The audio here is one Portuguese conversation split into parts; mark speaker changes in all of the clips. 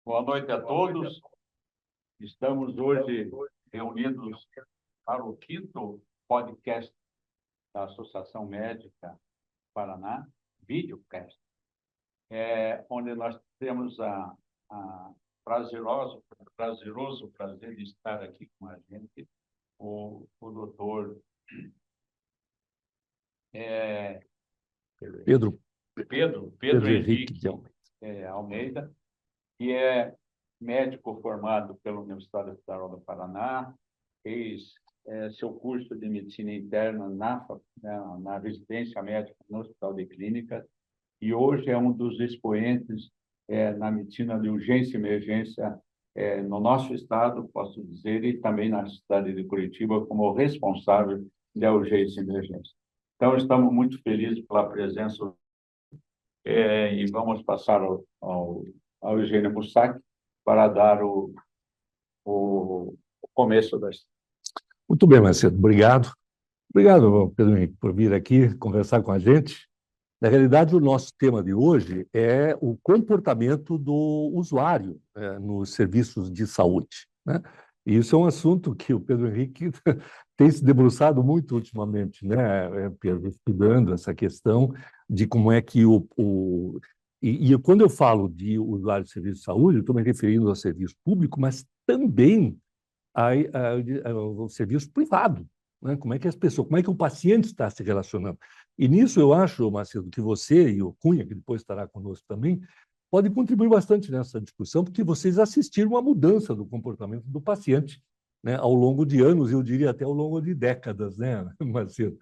Speaker 1: Boa noite a todos. Estamos hoje reunidos para o quinto podcast da Associação Médica Paraná, videocast, onde nós temos a prazeroso prazer de estar aqui com a gente, o doutor
Speaker 2: Pedro
Speaker 1: Henrique
Speaker 2: de Almeida.
Speaker 1: Almeida, que é médico formado pela Universidade Federal do Paraná, fez seu curso de medicina interna na residência médica no Hospital de Clínicas, e hoje é um dos expoentes na medicina de urgência e emergência no nosso estado, posso dizer, e também na cidade de Curitiba, como responsável da urgência e emergência. Então, estamos muito felizes pela presença e vamos passar ao Eugênio Mussac para dar o começo da história.
Speaker 2: Muito bem, Macedo. Obrigado. Obrigado, Pedro Henrique, por vir aqui conversar com a gente. Na realidade, o nosso tema de hoje é o comportamento do usuário nos serviços de saúde, né? E isso é um assunto que o Pedro Henrique tem se debruçado muito ultimamente, né, Pedro, estudando essa questão de como é que E quando eu falo de usuário de serviço de saúde, eu estou me referindo ao serviço público, mas também ao serviço privado, né? Como é que as pessoas, como é que o paciente está se relacionando? E nisso eu acho, Macedo, que você e o Cunha, que depois estará conosco também, podem contribuir bastante nessa discussão, porque vocês assistiram à mudança do comportamento do paciente, né, ao longo de anos, eu diria até ao longo de décadas, né, Macedo?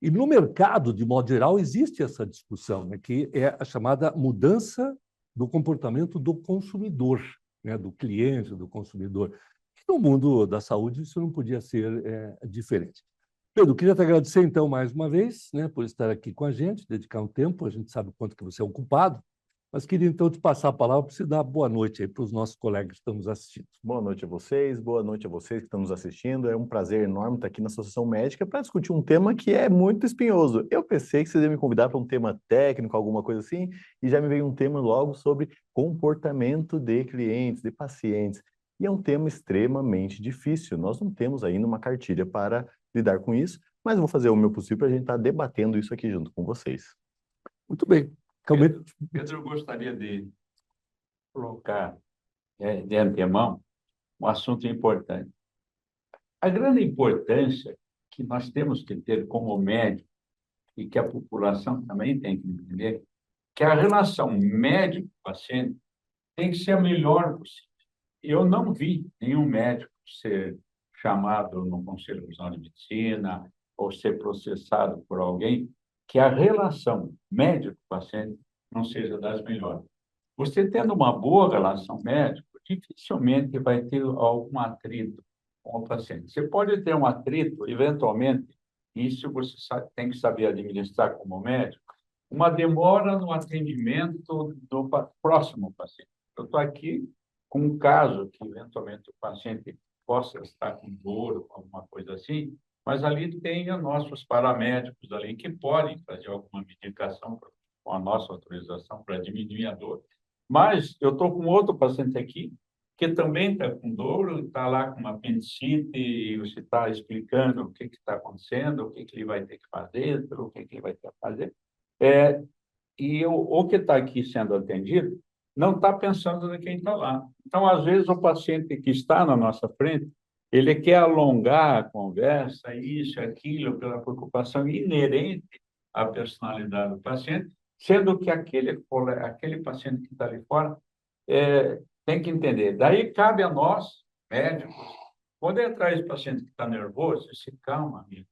Speaker 2: E no mercado, de modo geral, existe essa discussão, né, que é a chamada mudança do comportamento do consumidor, né, do cliente, do consumidor. E no mundo da saúde, isso não podia ser diferente. Pedro, queria te agradecer, então, mais uma vez, né, por estar aqui com a gente, dedicar um tempo. A gente sabe o quanto que você é ocupado, mas queria, então, te passar a palavra para você dar boa noite aí para os nossos colegas que estão nos assistindo.
Speaker 3: Boa noite a vocês que estão nos assistindo. É um prazer enorme estar aqui na Associação Médica para discutir um tema que é muito espinhoso. Eu pensei que vocês iam me convidar para um tema técnico, alguma coisa assim, e já me veio um tema logo sobre comportamento de clientes, de pacientes. E é um tema extremamente difícil. Nós não temos ainda uma cartilha para lidar com isso, mas eu vou fazer o meu possível para a gente estar debatendo isso aqui junto com vocês.
Speaker 2: Muito bem.
Speaker 1: Pedro, eu gostaria de colocar de antemão um assunto importante. A grande importância que nós temos que ter como médico, e que a população também tem que entender, que a relação médico-paciente tem que ser a melhor possível. Eu não vi nenhum médico ser chamado no Conselho Nacional de Medicina ou ser processado por alguém que a relação médico-paciente não seja das melhores. Você tendo uma boa relação médico, dificilmente vai ter algum atrito com o paciente. Você pode ter um atrito, eventualmente, isso você tem que saber administrar como médico, uma demora no atendimento do próximo paciente. Eu estou aqui com um caso que, eventualmente, o paciente possa estar com dor, alguma coisa assim, mas ali tem os nossos paramédicos ali que podem fazer alguma medicação com a nossa autorização para diminuir a dor. Mas eu estou com outro paciente aqui que também está com dor, está lá com uma apendicite, e você está explicando o que está acontecendo, o que ele vai ter que fazer, o que ele vai ter que fazer. E o que está aqui sendo atendido não está pensando em quem está lá. Então, às vezes, o paciente que está na nossa frente, ele quer alongar a conversa, isso, aquilo, pela preocupação inerente à personalidade do paciente, sendo que aquele paciente que está ali fora tem que entender. Daí cabe a nós, médicos, poder atrás do paciente que está nervoso, se calma, amigo,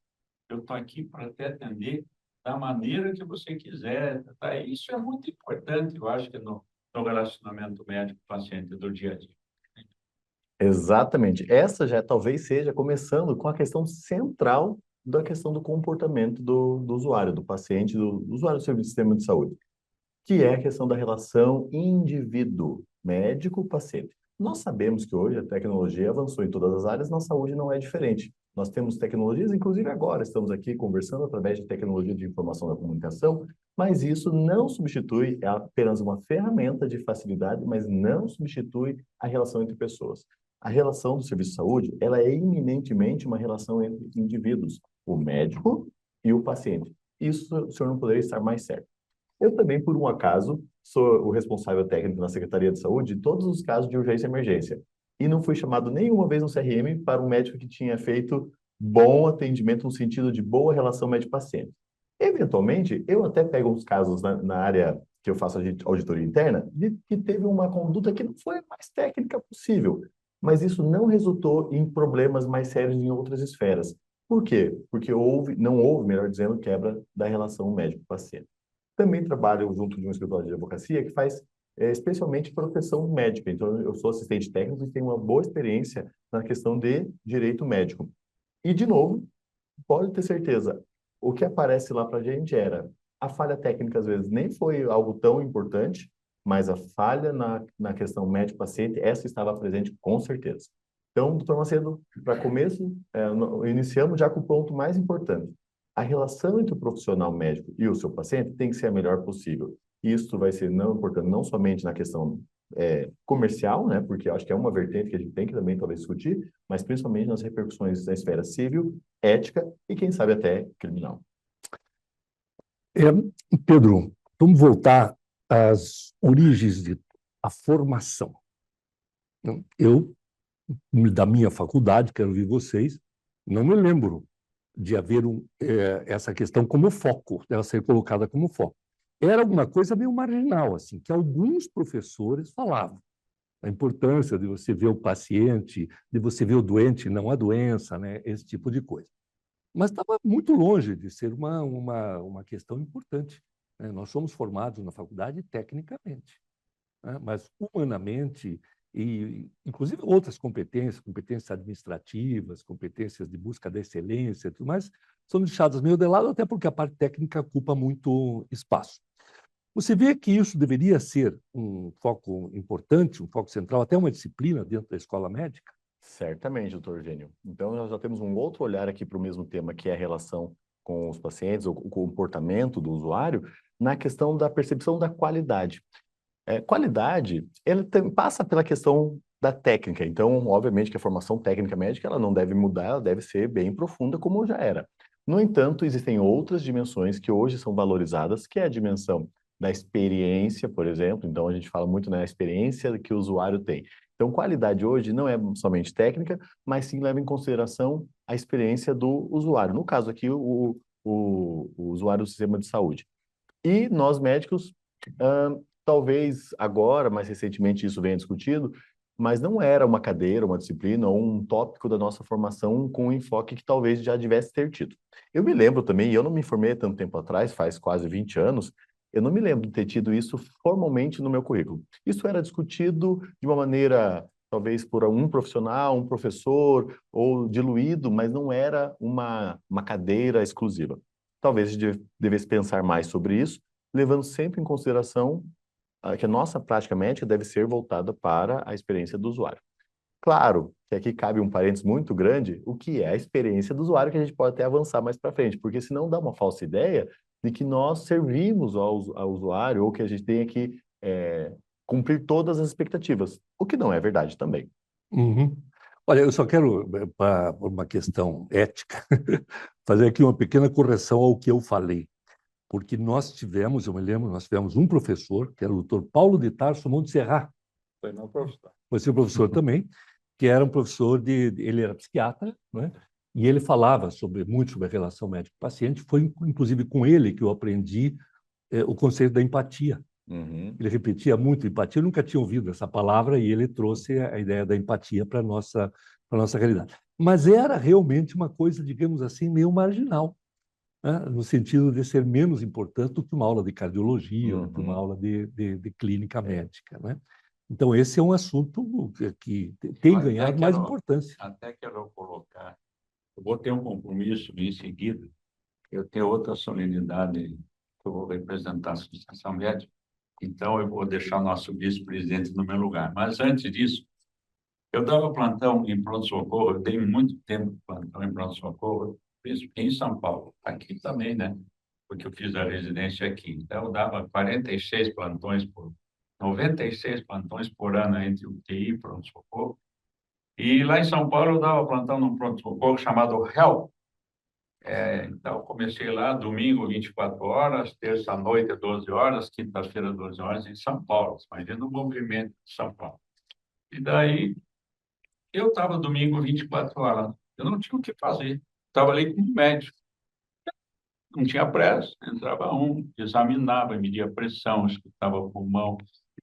Speaker 1: eu estou aqui para te atender da maneira que você quiser. Tá? Isso é muito importante, eu acho, que no relacionamento médico-paciente do dia a dia.
Speaker 3: Exatamente. Essa já talvez seja começando com a questão central da questão do comportamento do usuário, do paciente, do usuário do serviço do sistema de saúde, que é a questão da relação indivíduo, médico-paciente. Nós sabemos que hoje a tecnologia avançou em todas as áreas, na saúde não é diferente. Nós temos tecnologias, inclusive agora estamos aqui conversando através de tecnologia de informação da comunicação, mas isso não substitui, é apenas uma ferramenta de facilidade, mas não substitui a relação entre pessoas. A relação do serviço de saúde, ela é eminentemente uma relação entre indivíduos, o médico e o paciente. Isso o senhor não poderia estar mais certo. Eu também, por um acaso, sou o responsável técnico na Secretaria de Saúde de todos os casos de urgência e emergência. E não fui chamado nenhuma vez no CRM para um médico que tinha feito bom atendimento no sentido de boa relação médico-paciente. Eventualmente, eu até pego uns casos na área que eu faço auditoria interna, de que teve uma conduta que não foi a mais técnica possível, mas isso não resultou em problemas mais sérios em outras esferas. Por quê? Porque não houve, melhor dizendo, quebra da relação médico-paciente. Também trabalho junto de um escritório de advocacia que faz especialmente proteção médica. Então, eu sou assistente técnico e tenho uma boa experiência na questão de direito médico. E, de novo, pode ter certeza, o que aparece lá para a gente era a falha técnica, às vezes, nem foi algo tão importante, mas a falha na questão médico-paciente, essa estava presente com certeza. Então, doutor Macedo, para começo, iniciamos já com o ponto mais importante. A relação entre o profissional médico e o seu paciente tem que ser a melhor possível. Isso vai ser não importante não somente na questão comercial, né, porque eu acho que é uma vertente que a gente tem que também talvez discutir, mas principalmente nas repercussões da esfera civil, ética e, quem sabe, até criminal.
Speaker 2: Pedro, vamos voltar às origens da formação. Eu, da minha faculdade, quero ouvir vocês, não me lembro de haver essa questão como foco, dela ser colocada como foco. Era alguma coisa meio marginal, assim, que alguns professores falavam. A importância de você ver o paciente, de você ver o doente, não a doença, né? Esse tipo de coisa. Mas estava muito longe de ser uma questão importante, né? Nós somos formados na faculdade tecnicamente, né? Mas humanamente, e inclusive outras competências administrativas, competências de busca da excelência, tudo mais, são deixadas meio de lado, até porque a parte técnica ocupa muito espaço. Você vê que isso deveria ser um foco importante, um foco central, até uma disciplina dentro da escola médica?
Speaker 3: Certamente, doutor Eugênio. Então, nós já temos um outro olhar aqui para o mesmo tema, que é a relação com os pacientes, o comportamento do usuário, na questão da percepção da qualidade. Qualidade, ela passa pela questão da técnica. Então, obviamente que a formação técnica médica ela não deve mudar, ela deve ser bem profunda como já era. No entanto, existem outras dimensões que hoje são valorizadas, que é a dimensão da experiência, por exemplo. Então, a gente fala muito na experiência que o usuário tem. Então, qualidade hoje não é somente técnica, mas sim leva em consideração a experiência do usuário. No caso aqui, o usuário do sistema de saúde. E nós médicos, talvez agora, mais recentemente, isso venha discutido, mas não era uma cadeira, uma disciplina ou um tópico da nossa formação com um enfoque que talvez já devesse ter tido. Eu me lembro também, e eu não me formei há tanto tempo atrás, faz quase 20 anos, eu não me lembro de ter tido isso formalmente no meu currículo. Isso era discutido de uma maneira, talvez por um profissional, um professor, ou diluído, mas não era uma cadeira exclusiva. Talvez a gente devesse pensar mais sobre isso, levando sempre em consideração que a nossa prática médica deve ser voltada para a experiência do usuário. Claro que aqui cabe um parênteses muito grande, o que é a experiência do usuário, que a gente pode até avançar mais para frente, porque senão dá uma falsa ideia de que nós servimos ao usuário ou que a gente tenha que cumprir todas as expectativas, o que não é verdade também.
Speaker 2: Uhum. Olha, eu só quero, por uma questão ética, fazer aqui uma pequena correção ao que eu falei. Porque nós tivemos, eu me lembro, nós tivemos um professor, que era o doutor Paulo de Tarso Montserrat.
Speaker 1: Foi meu professor.
Speaker 2: Foi seu professor também, que era um professor ele era psiquiatra, né? E ele falava muito sobre a relação médico-paciente. Foi, inclusive, com ele que eu aprendi o conceito da empatia.
Speaker 3: Uhum.
Speaker 2: Ele repetia muito empatia, eu nunca tinha ouvido essa palavra, e ele trouxe a ideia da empatia para a nossa realidade. Mas era realmente uma coisa, digamos assim, meio marginal, né? No sentido de ser menos importante do que uma aula de cardiologia, do que uma aula de clínica médica, né? Então, esse é um assunto que tem ganhado mais importância.
Speaker 1: Até quero colocar, eu vou ter um compromisso em seguida, eu tenho outra solenidade que eu vou representar a Associação Médica, então eu vou deixar o nosso vice-presidente no meu lugar. Mas antes disso, Eu dava plantão em pronto-socorro, eu dei muito tempo de plantão em pronto-socorro, principalmente em São Paulo, aqui também, né? Porque eu fiz a residência aqui. Então, eu dava 46 plantões 96 plantões por ano entre UTI e pronto-socorro. E lá em São Paulo, eu dava plantão num pronto-socorro chamado HELP. Então, eu comecei lá, domingo, 24 horas, terça-noite, 12 horas, quinta-feira, 12 horas, em São Paulo. Imagina o movimento de São Paulo. E daí, eu estava domingo 24 horas, eu não tinha o que fazer. Estava ali com um médico, não tinha pressa. Entrava um, examinava, media a pressão, escutava o pulmão,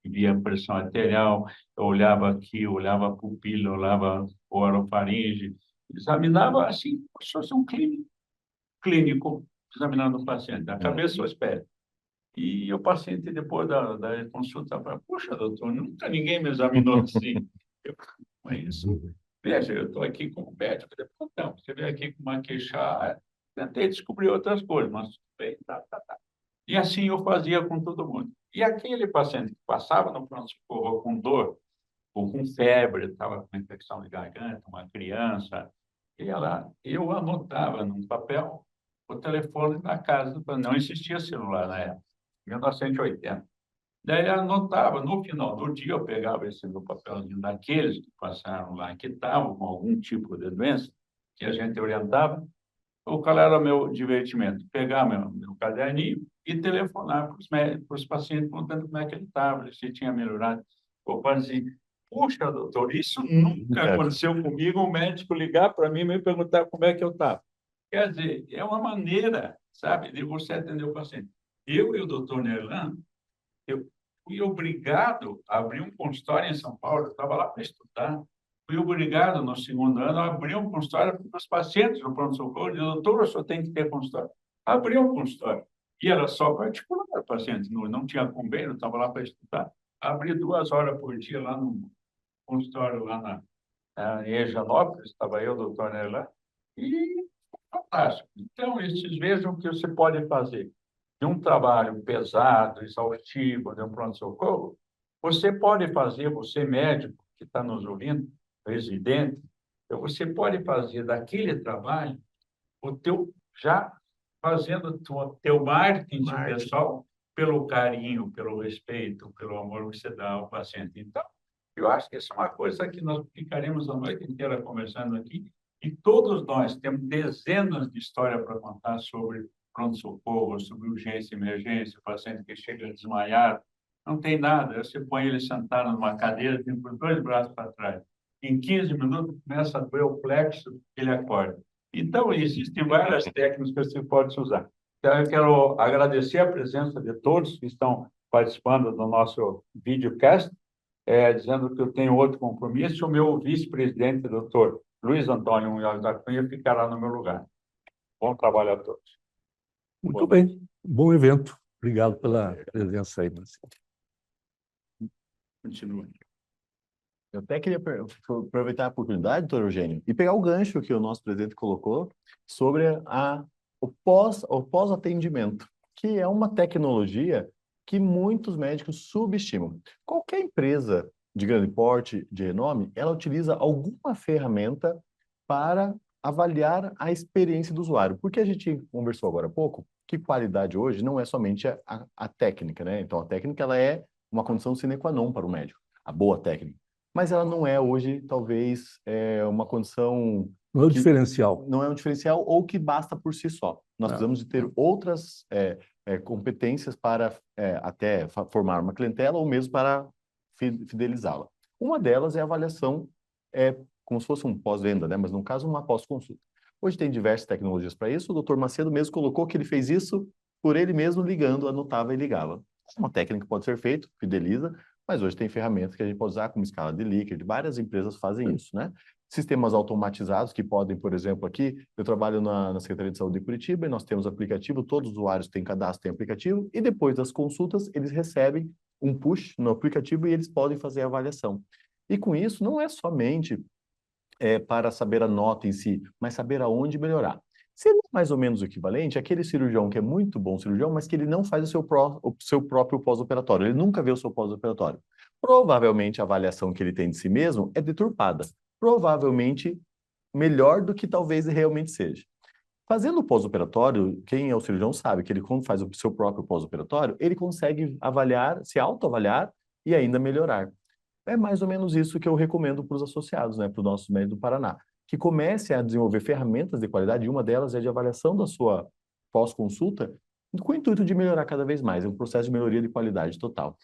Speaker 1: media a pressão arterial, eu olhava aqui, eu olhava a pupila, eu olhava o orofaringe, examinava assim, como se fosse um clínico examinando o paciente, da cabeça aos pés. E o paciente, depois da consulta, fala, puxa, doutor, nunca ninguém me examinou assim. Eu, é isso. Veja, eu estou aqui como médico. Depois, não, você veio aqui com uma queixa, tentei descobrir outras coisas, mas tudo bem, tá. E assim eu fazia com todo mundo. E aquele paciente que passava no pronto-socorro com dor, ou com febre, estava com infecção de garganta, uma criança, eu anotava num papel o telefone da casa, não existia celular na época, 1980. Daí eu anotava, no final do dia eu pegava esse meu papelzinho daqueles que passaram lá, que estavam com algum tipo de doença, que a gente orientava, ou qual era o meu divertimento? Pegar meu caderninho e telefonar para os pacientes, perguntando como é que ele estava, se tinha melhorado. Ou assim, puxa, doutor, isso nunca aconteceu comigo, um médico ligar para mim e me perguntar como é que eu estava. Quer dizer, é uma maneira, sabe, de você atender o paciente. Eu e o doutor Nerlan, eu fui obrigado a abrir um consultório em São Paulo, eu estava lá para estudar. Fui obrigado, no segundo ano, a abrir um consultório para os pacientes do pronto-socorro. Doutor, eu só tenho que ter consultório. Abri um consultório. E era só particular, paciente, não tinha convênio, estava lá para estudar. Abri 2 horas por dia lá no consultório, lá em Higienópolis, estava eu, doutor Nerlan, e fantástico. Então, esses vejam o que você pode fazer de um trabalho pesado, exaustivo, de um pronto-socorro, você pode fazer, você médico que está nos ouvindo, residente, então você pode fazer daquele trabalho o teu, já fazendo o teu marketing pessoal pelo carinho, pelo respeito, pelo amor que você dá ao paciente. Então, eu acho que isso é uma coisa que nós ficaremos a noite inteira conversando aqui, e todos nós temos dezenas de histórias para contar sobre pronto-socorro, sobre urgência e emergência, o paciente que chega desmaiado, não tem nada, você põe ele sentado numa cadeira, tem por 2 braços para trás. Em 15 minutos, começa a doer o plexo, ele acorda. Então, existem várias técnicas que você pode usar. Então, eu quero agradecer a presença de todos que estão participando do nosso videocast, dizendo que eu tenho outro compromisso. O meu vice-presidente, doutor Luiz Antônio Munhoz da Cunha, ficará no meu lugar. Bom trabalho a todos.
Speaker 2: Muito bem, bom evento. Obrigado pela presença aí, Marcelo.
Speaker 1: Continua.
Speaker 3: Eu até queria aproveitar a oportunidade, doutor Eugênio, e pegar o gancho que o nosso presidente colocou sobre o pós-atendimento, que é uma tecnologia que muitos médicos subestimam. Qualquer empresa de grande porte, de renome, ela utiliza alguma ferramenta para avaliar a experiência do usuário. Porque a gente conversou agora há pouco que qualidade hoje não é somente a técnica, né? Então, a técnica ela é uma condição sine qua non para o médico, a boa técnica. Mas ela não é hoje, talvez, uma condição...
Speaker 2: Não é o diferencial.
Speaker 3: Não é um diferencial ou que basta por si só. Nós precisamos de ter outras competências para até formar uma clientela ou mesmo para fidelizá-la. Uma delas é a avaliação, como se fosse um pós-venda, né? Mas no caso, uma pós-consulta. Hoje tem diversas tecnologias para isso. O doutor Macedo mesmo colocou que ele fez isso por ele mesmo, ligando, anotava e ligava. Uma técnica que pode ser feita, fideliza, mas hoje tem ferramentas que a gente pode usar como escala de Likert, várias empresas fazem isso, né? Sistemas automatizados que podem, por exemplo, aqui, eu trabalho na Secretaria de Saúde de Curitiba e nós temos aplicativo, todos os usuários têm cadastro, têm aplicativo, e depois das consultas, eles recebem um push no aplicativo e eles podem fazer a avaliação. E com isso, não é somente para saber a nota em si, mas saber aonde melhorar. Seria mais ou menos o equivalente àquele cirurgião que é muito bom cirurgião, mas que ele não faz o seu próprio pós-operatório. Ele nunca vê o seu pós-operatório. Provavelmente a avaliação que ele tem de si mesmo é deturpada. Provavelmente melhor do que talvez realmente seja. Fazendo o pós-operatório, quem é o cirurgião sabe que ele, quando faz o seu próprio pós-operatório, ele consegue avaliar, se autoavaliar e ainda melhorar. É mais ou menos isso que eu recomendo para os associados, né, para os nossos médicos do Paraná, que comecem a desenvolver ferramentas de qualidade, e uma delas é de avaliação da sua pós-consulta, com o intuito de melhorar cada vez mais. É um processo de melhoria de qualidade total.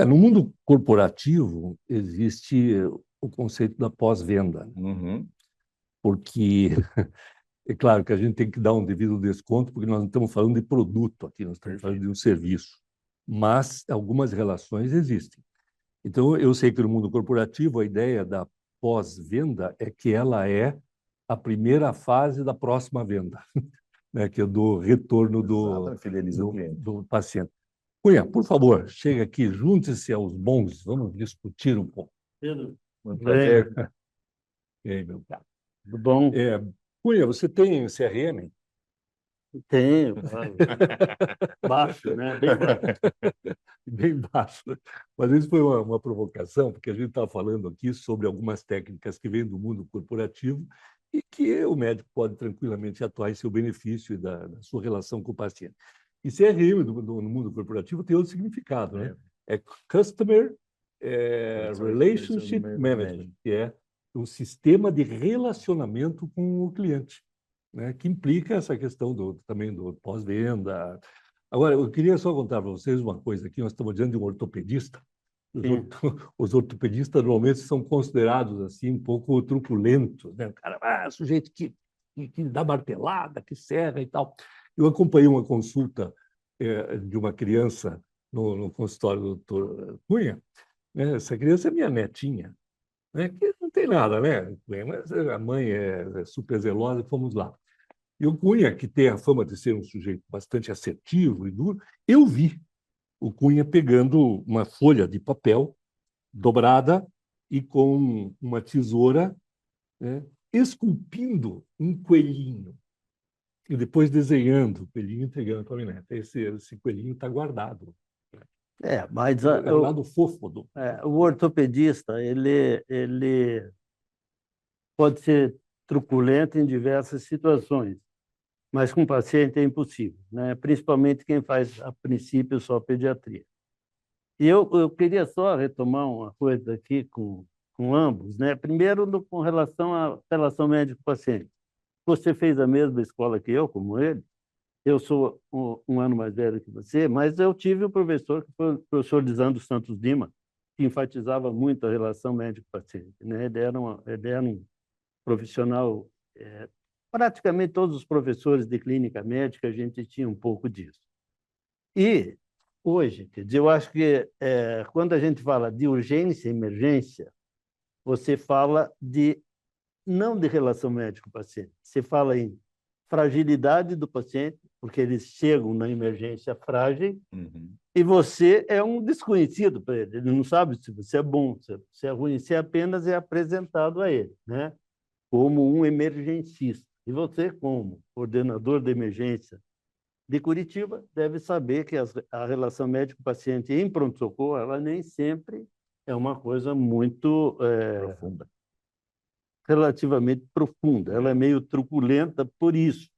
Speaker 2: No mundo corporativo existe o conceito da pós-venda,
Speaker 3: Uhum.
Speaker 2: porque é claro que a gente tem que dar um devido desconto, porque nós não estamos falando de produto aqui, nós estamos falando de um serviço. Mas algumas relações existem. Então, eu sei que no mundo corporativo a ideia da pós-venda é que ela é a primeira fase da próxima venda, né? Que é do retorno
Speaker 3: Exato, fideliza o
Speaker 2: do,
Speaker 3: cliente.
Speaker 2: do paciente. Cunha, por favor, chega aqui, junte-se aos bons, vamos discutir um pouco.
Speaker 4: Pedro,
Speaker 3: Um
Speaker 4: bem,
Speaker 3: prazer.
Speaker 2: E aí, meu caro?
Speaker 4: tudo bom?
Speaker 2: Cunha, você tem CRM?
Speaker 4: Tenho, claro. Baixo, né? Bem baixo.
Speaker 2: Bem baixo. Mas isso foi uma provocação, porque a gente está falando aqui sobre algumas técnicas que vêm do mundo corporativo e que o médico pode tranquilamente atuar em seu benefício e da sua relação com o paciente. E CRM no mundo corporativo tem outro significado, né? É Customer Relationship Management, que é um sistema de relacionamento com o cliente, né? Que implica essa questão também do pós-venda. Agora, eu queria só contar para vocês uma coisa aqui. Nós estamos diante de um ortopedista. Os ortopedistas normalmente são considerados assim um pouco truculentos, né? O cara, sujeito que dá martelada, que serra e tal. Eu acompanhei uma consulta de uma criança no consultório do doutor Cunha, né? Essa criança é minha netinha, né? Que não tem nada, né? Mas a mãe é super zelosa, fomos lá. E o Cunha, que tem a fama de ser um sujeito bastante assertivo e duro, eu vi o Cunha pegando uma folha de papel dobrada e com uma tesoura, né, esculpindo um coelhinho e depois desenhando o coelhinho e entregando para a minha neta. Esse coelhinho está guardado.
Speaker 4: Mas
Speaker 2: É o lado fofo do...
Speaker 4: o ortopedista, ele pode ser truculento em diversas situações, mas com o paciente é impossível, né? Principalmente quem faz, a princípio, só pediatria. E eu queria só retomar uma coisa aqui com ambos, né? Primeiro, com relação à relação médico-paciente. Você fez a mesma escola que eu, como ele. Eu sou um ano mais velho que você, mas eu tive um professor, que foi o professor Lisandro Santos Lima, que enfatizava muito a relação médico-paciente, né? Ele era um profissional, praticamente todos os professores de clínica médica, a gente tinha um pouco disso. E hoje, quer dizer, eu acho que quando a gente fala de urgência e emergência, você fala não de relação médico-paciente, você fala em fragilidade do paciente, porque eles chegam na emergência frágil, e você é um desconhecido para ele. Ele não sabe se você é bom, se você é ruim, você apenas é apresentado a ele, né? Como um emergencista. E você, como coordenador de emergência de Curitiba, deve saber que a relação médico-paciente em pronto-socorro, ela nem sempre é uma coisa muito
Speaker 3: Profunda.
Speaker 4: relativamente profunda. Ela é meio truculenta por isso,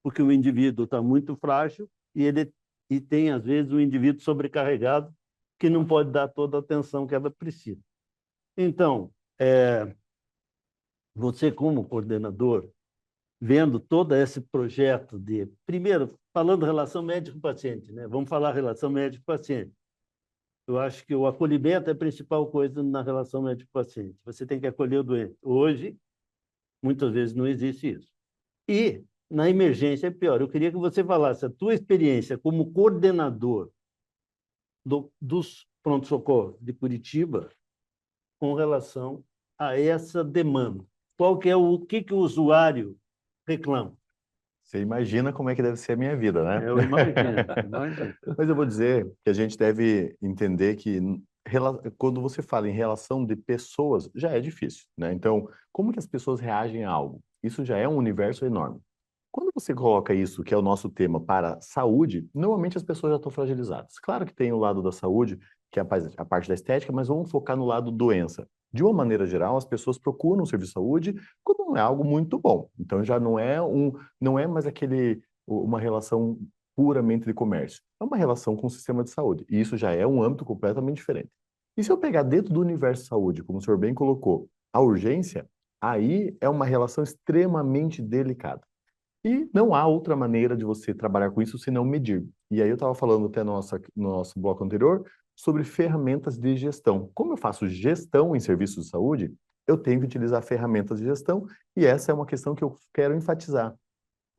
Speaker 4: porque o indivíduo está muito frágil e tem, às vezes, um indivíduo sobrecarregado que não pode dar toda a atenção que ela precisa. Então, você, como coordenador, vendo todo esse projeto primeiro, falando relação médico-paciente, né? Vamos falar relação médico-paciente. Eu acho que o acolhimento é a principal coisa na relação médico-paciente. Você tem que acolher o doente. Hoje, muitas vezes não existe isso. E, na emergência, é pior. Eu queria que você falasse a tua experiência como coordenador dos pronto-socorro de Curitiba com relação a essa demanda. Qual que é o que o usuário reclama?
Speaker 3: Você imagina como é que deve ser a minha vida, né?
Speaker 4: Eu imagino, imagino.
Speaker 3: Mas eu vou dizer que a gente deve entender que quando você fala em relação de pessoas, já é difícil, né? Então, como que as pessoas reagem a algo? Isso já é um universo enorme. Quando você coloca isso, que é o nosso tema, para saúde, normalmente as pessoas já estão fragilizadas. Claro que tem o lado da saúde, que é a parte da estética, mas vamos focar no lado doença. De uma maneira geral, as pessoas procuram o serviço de saúde quando não é algo muito bom. Então já não é mais uma relação puramente de comércio. É uma relação com o sistema de saúde. E isso já é um âmbito completamente diferente. E se eu pegar dentro do universo de saúde, como o senhor bem colocou, a urgência, aí é uma relação extremamente delicada. E não há outra maneira de você trabalhar com isso senão medir. E aí eu estava falando até no nosso bloco anterior sobre ferramentas de gestão. Como eu faço gestão em serviços de saúde, eu tenho que utilizar ferramentas de gestão e essa é uma questão que eu quero enfatizar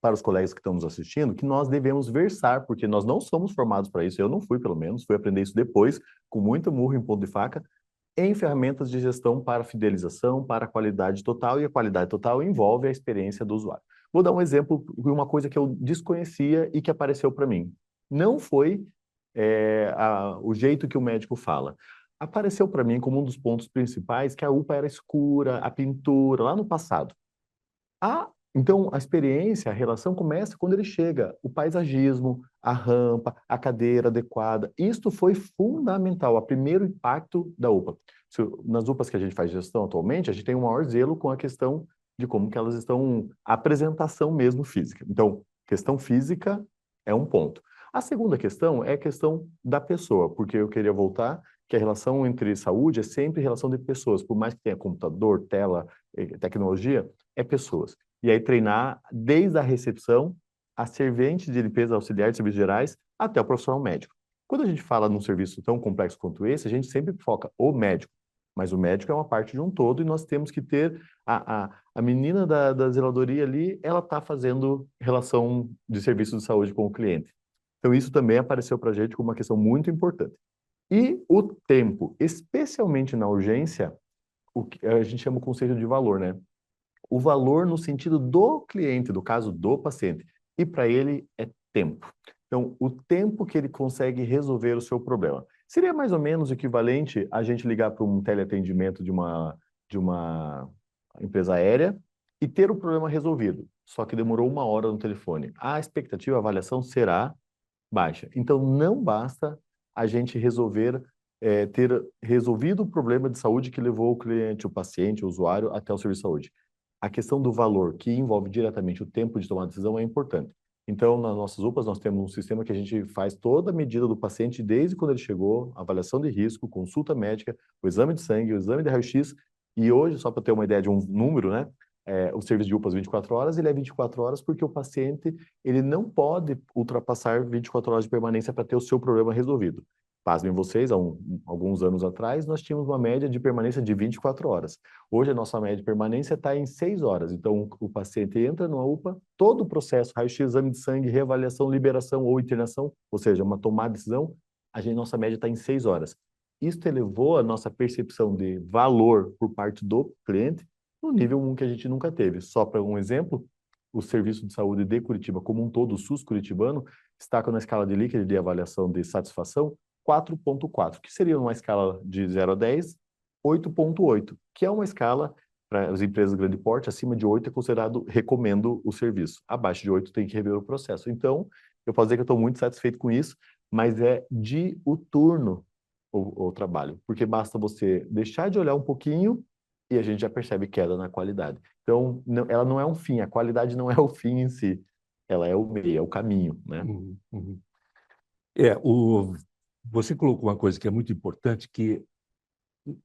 Speaker 3: para os colegas que estão nos assistindo, que nós devemos versar, porque nós não somos formados para isso, eu não fui pelo menos, fui aprender isso depois, com muito murro em ponto de faca, em ferramentas de gestão para fidelização, para a qualidade total, e a qualidade total envolve a experiência do usuário. Vou dar um exemplo de uma coisa que eu desconhecia e que apareceu para mim. Não foi o jeito que o médico fala. Apareceu para mim como um dos pontos principais que a UPA era escura, a pintura, lá no passado. Então, a experiência, a relação começa quando ele chega. O paisagismo, a rampa, a cadeira adequada. Isto foi fundamental, o primeiro impacto da UPA. Nas UPAs que a gente faz gestão atualmente, a gente tem um maior zelo com a questão de como que elas estão, a apresentação mesmo física. Então, questão física é um ponto. A segunda questão é a questão da pessoa, porque eu queria voltar que a relação entre saúde é sempre relação de pessoas, por mais que tenha computador, tela, tecnologia, é pessoas. E aí treinar desde a recepção, a servente de limpeza auxiliar de serviços gerais, até o profissional médico. Quando a gente fala num serviço tão complexo quanto esse, a gente sempre foca o médico, mas o médico é uma parte de um todo e nós temos que ter a menina da zeladoria ali, ela está fazendo relação de serviço de saúde com o cliente. Então isso também apareceu para a gente como uma questão muito importante. E o tempo, especialmente na urgência, o que a gente chama o conceito de valor, né? O valor no sentido do cliente, do caso do paciente. E para ele é tempo. Então, o tempo que ele consegue resolver o seu problema. Seria mais ou menos equivalente a gente ligar para um teleatendimento de uma empresa aérea e ter o problema resolvido. Só que demorou 1 hora no telefone. A expectativa, a avaliação será baixa. Então, não basta a gente ter resolvido o problema de saúde que levou o cliente, o paciente, o usuário até o serviço de saúde. A questão do valor, que envolve diretamente o tempo de tomar decisão, é importante. Então, nas nossas UPAs, nós temos um sistema que a gente faz toda a medida do paciente desde quando ele chegou, avaliação de risco, consulta médica, o exame de sangue, o exame de raio-x, e hoje, só para ter uma ideia de um número, né? O serviço de UPAs 24 horas, ele é 24 horas porque o paciente ele não pode ultrapassar 24 horas de permanência para ter o seu problema resolvido. Pasmem vocês, alguns anos atrás, nós tínhamos uma média de permanência de 24 horas. Hoje, a nossa média de permanência está em 6 horas. Então, o paciente entra numa UPA, todo o processo, raio-x, exame de sangue, reavaliação, liberação ou internação, ou seja, uma tomada de decisão, nossa média está em 6 horas. Isso elevou a nossa percepção de valor por parte do cliente no nível 1 que a gente nunca teve. Só para um exemplo, o Serviço de Saúde de Curitiba, como um todo, o SUS curitibano, está na escala de Likert de avaliação de satisfação 4.4, que seria uma escala de 0 a 10, 8.8, que é uma escala para as empresas de grande porte, acima de 8 é considerado recomendo o serviço, abaixo de 8 tem que rever o processo. Então, eu posso dizer que eu estou muito satisfeito com isso, mas é diuturno o trabalho, porque basta você deixar de olhar um pouquinho e a gente já percebe queda na qualidade. Então, ela não é um fim, a qualidade não é o fim em si, ela é o meio, é o caminho, né?
Speaker 2: Uhum. Você colocou uma coisa que é muito importante, que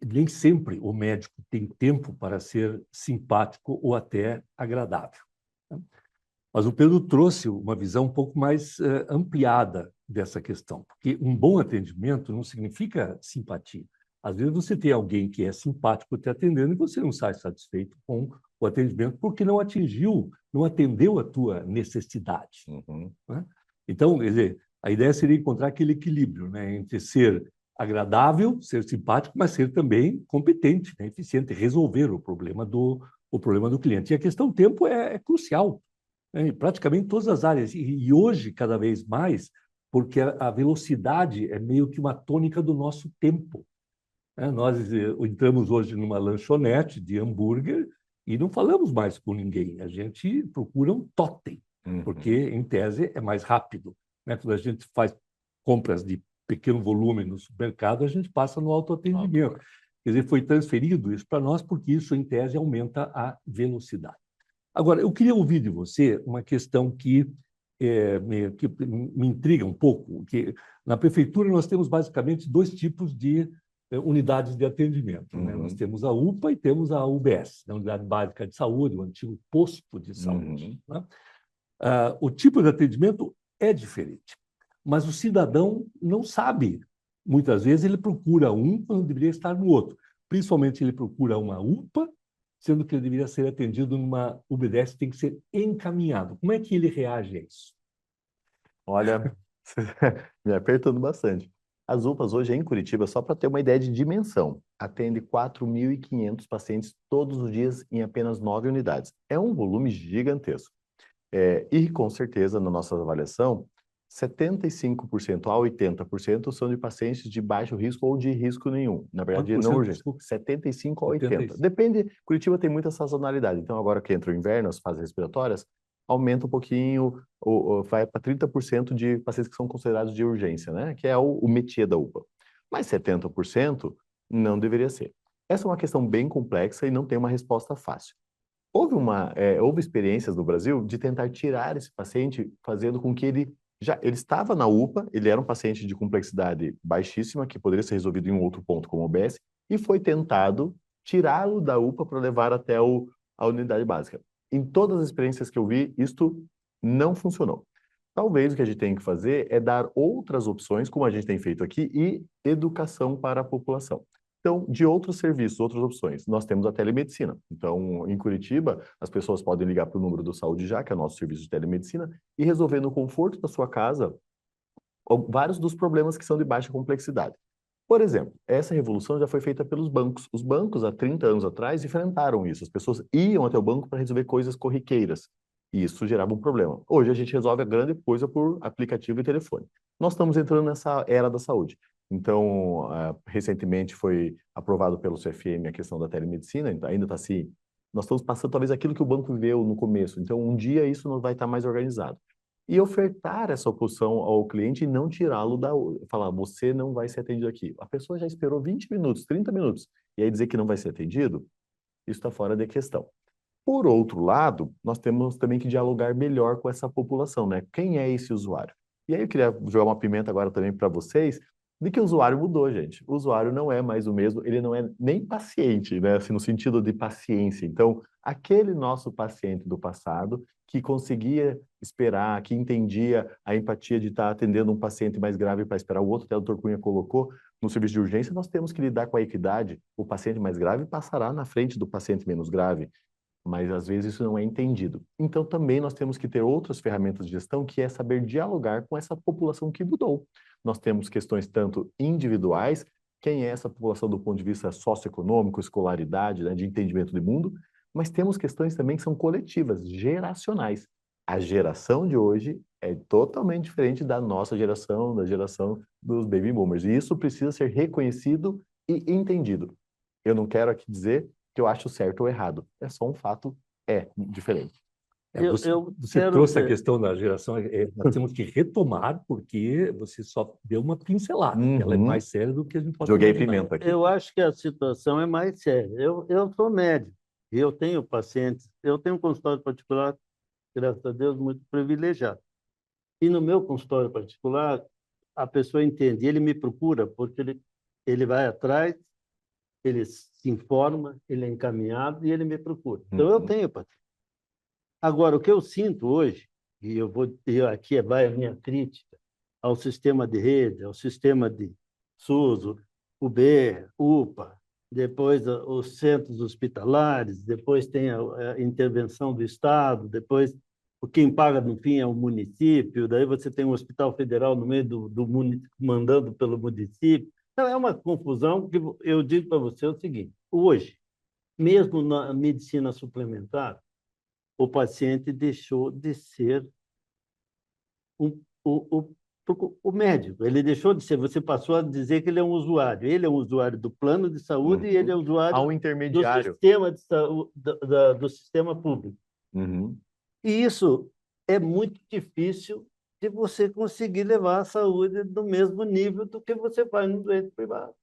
Speaker 2: nem sempre o médico tem tempo para ser simpático ou até agradável. Mas o Pedro trouxe uma visão um pouco mais ampliada dessa questão, porque um bom atendimento não significa simpatia. Às vezes você tem alguém que é simpático te atendendo e você não sai satisfeito com o atendimento porque não atendeu a tua necessidade.
Speaker 3: Uhum.
Speaker 2: Né? Então, quer dizer, a ideia seria encontrar aquele equilíbrio, né, entre ser agradável, ser simpático, mas ser também competente, né, eficiente, resolver o problema do cliente. E a questão do tempo é crucial, né, em praticamente todas as áreas. E hoje, cada vez mais, porque a velocidade é meio que uma tônica do nosso tempo. Nós entramos hoje numa lanchonete de hambúrguer e não falamos mais com ninguém. A gente procura um totem. porque, em tese, é mais rápido, né? Quando a gente faz compras de pequeno volume no supermercado, a gente passa no autoatendimento. Quer dizer, foi transferido isso para nós porque isso, em tese, aumenta a velocidade. Agora, eu queria ouvir de você uma questão que me intriga um pouco, que na prefeitura nós temos basicamente dois tipos de unidades de atendimento, né? Nós temos a UPA e temos a UBS, a Unidade Básica de Saúde, o antigo posto de saúde, né? O tipo de atendimento é diferente, mas o cidadão não sabe. Muitas vezes ele procura um quando deveria estar no outro. Principalmente ele procura uma UPA, sendo que ele deveria ser atendido numa UBS, tem que ser encaminhado. Como é que ele reage a isso?
Speaker 3: Olha, me apertando bastante. As UPAs hoje em Curitiba, só para ter uma ideia de dimensão, atende 4.500 pacientes todos os dias em apenas 9 unidades. É um volume gigantesco. E, com certeza, na nossa avaliação, 75% a 80% são de pacientes de baixo risco ou de risco nenhum. Na verdade, não urgente. 75% a 80%. Depende, Curitiba tem muita sazonalidade. Então, agora que entra o inverno, as fases respiratórias, aumenta um pouquinho, vai para 30% de pacientes que são considerados de urgência, né? Que é o métier da UPA. Mas 70% não deveria ser. Essa é uma questão bem complexa e não tem uma resposta fácil. Houve experiências no Brasil de tentar tirar esse paciente, fazendo com que ele estava na UPA, ele era um paciente de complexidade baixíssima, que poderia ser resolvido em um outro ponto, como o OBS, e foi tentado tirá-lo da UPA para levar até a unidade básica. Em todas as experiências que eu vi, isto não funcionou. Talvez o que a gente tem que fazer é dar outras opções, como a gente tem feito aqui, e educação para a população. Então, de outros serviços, outras opções, nós temos a telemedicina. Então, em Curitiba, as pessoas podem ligar para o número do Saúde Já, que é o nosso serviço de telemedicina, e resolver no conforto da sua casa vários dos problemas que são de baixa complexidade. Por exemplo, essa revolução já foi feita pelos bancos. Os bancos, há 30 anos atrás, enfrentaram isso. As pessoas iam até o banco para resolver coisas corriqueiras. E isso gerava um problema. Hoje a gente resolve a grande coisa por aplicativo e telefone. Nós estamos entrando nessa era da saúde. Então, recentemente foi aprovado pelo CFM a questão da telemedicina, então ainda está assim. Nós estamos passando talvez aquilo que o banco viveu no começo. Então, um dia isso não vai estar mais organizado. E ofertar essa opção ao cliente e não tirá-lo falar, você não vai ser atendido aqui. A pessoa já esperou 20 minutos, 30 minutos, e aí dizer que não vai ser atendido, isso está fora de questão. Por outro lado, nós temos também que dialogar melhor com essa população, né? Quem é esse usuário? E aí eu queria jogar uma pimenta agora também para vocês, de que o usuário mudou, gente. O usuário não é mais o mesmo, ele não é nem paciente, né? Assim, no sentido de paciência. Então, aquele nosso paciente do passado que conseguia esperar, que entendia a empatia de estar atendendo um paciente mais grave para esperar o outro, até o Dr. Cunha colocou, no serviço de urgência, nós temos que lidar com a equidade. O paciente mais grave passará na frente do paciente menos grave, mas às vezes isso não é entendido. Então também nós temos que ter outras ferramentas de gestão, que é saber dialogar com essa população que mudou. Nós temos questões tanto individuais, quem é essa população do ponto de vista socioeconômico, escolaridade, né, de entendimento do mundo, mas temos questões também que são coletivas, geracionais. A geração de hoje é totalmente diferente da nossa geração, da geração dos baby boomers, e isso precisa ser reconhecido e entendido. Eu não quero aqui dizer que eu acho certo ou errado. É só um fato, diferente.
Speaker 2: Você trouxe a questão da geração, nós temos que retomar, porque você só deu uma pincelada, ela é mais séria do que a gente pode
Speaker 3: Joguei
Speaker 2: imaginar.
Speaker 3: pimenta aqui.
Speaker 4: Eu acho que a situação é mais séria. Eu sou médico, eu tenho pacientes, eu tenho um consultório particular, graças a Deus, muito privilegiado. E no meu consultório particular, a pessoa entende, ele me procura porque ele vai atrás, ele se informa, ele é encaminhado e ele me procura. Então, eu tenho paciente. Agora, o que eu sinto hoje, e aqui vai a minha crítica ao sistema de rede, ao sistema de SUS, UB, UPA, depois os centros hospitalares, depois tem a intervenção do Estado, depois quem paga no fim é o município, daí você tem um hospital federal no meio do município, mandando pelo município. Então, é uma confusão que eu digo para você o seguinte: hoje, mesmo na medicina suplementar, o paciente deixou de ser o médico. Ele deixou de ser, você passou a dizer que ele é um usuário. Ele é um usuário do plano de saúde e ele é um usuário
Speaker 3: Há um intermediário
Speaker 4: do sistema de saúde, do sistema público.
Speaker 3: Uhum.
Speaker 4: E isso é muito difícil de você conseguir levar a saúde no mesmo nível do que você faz no doente privado.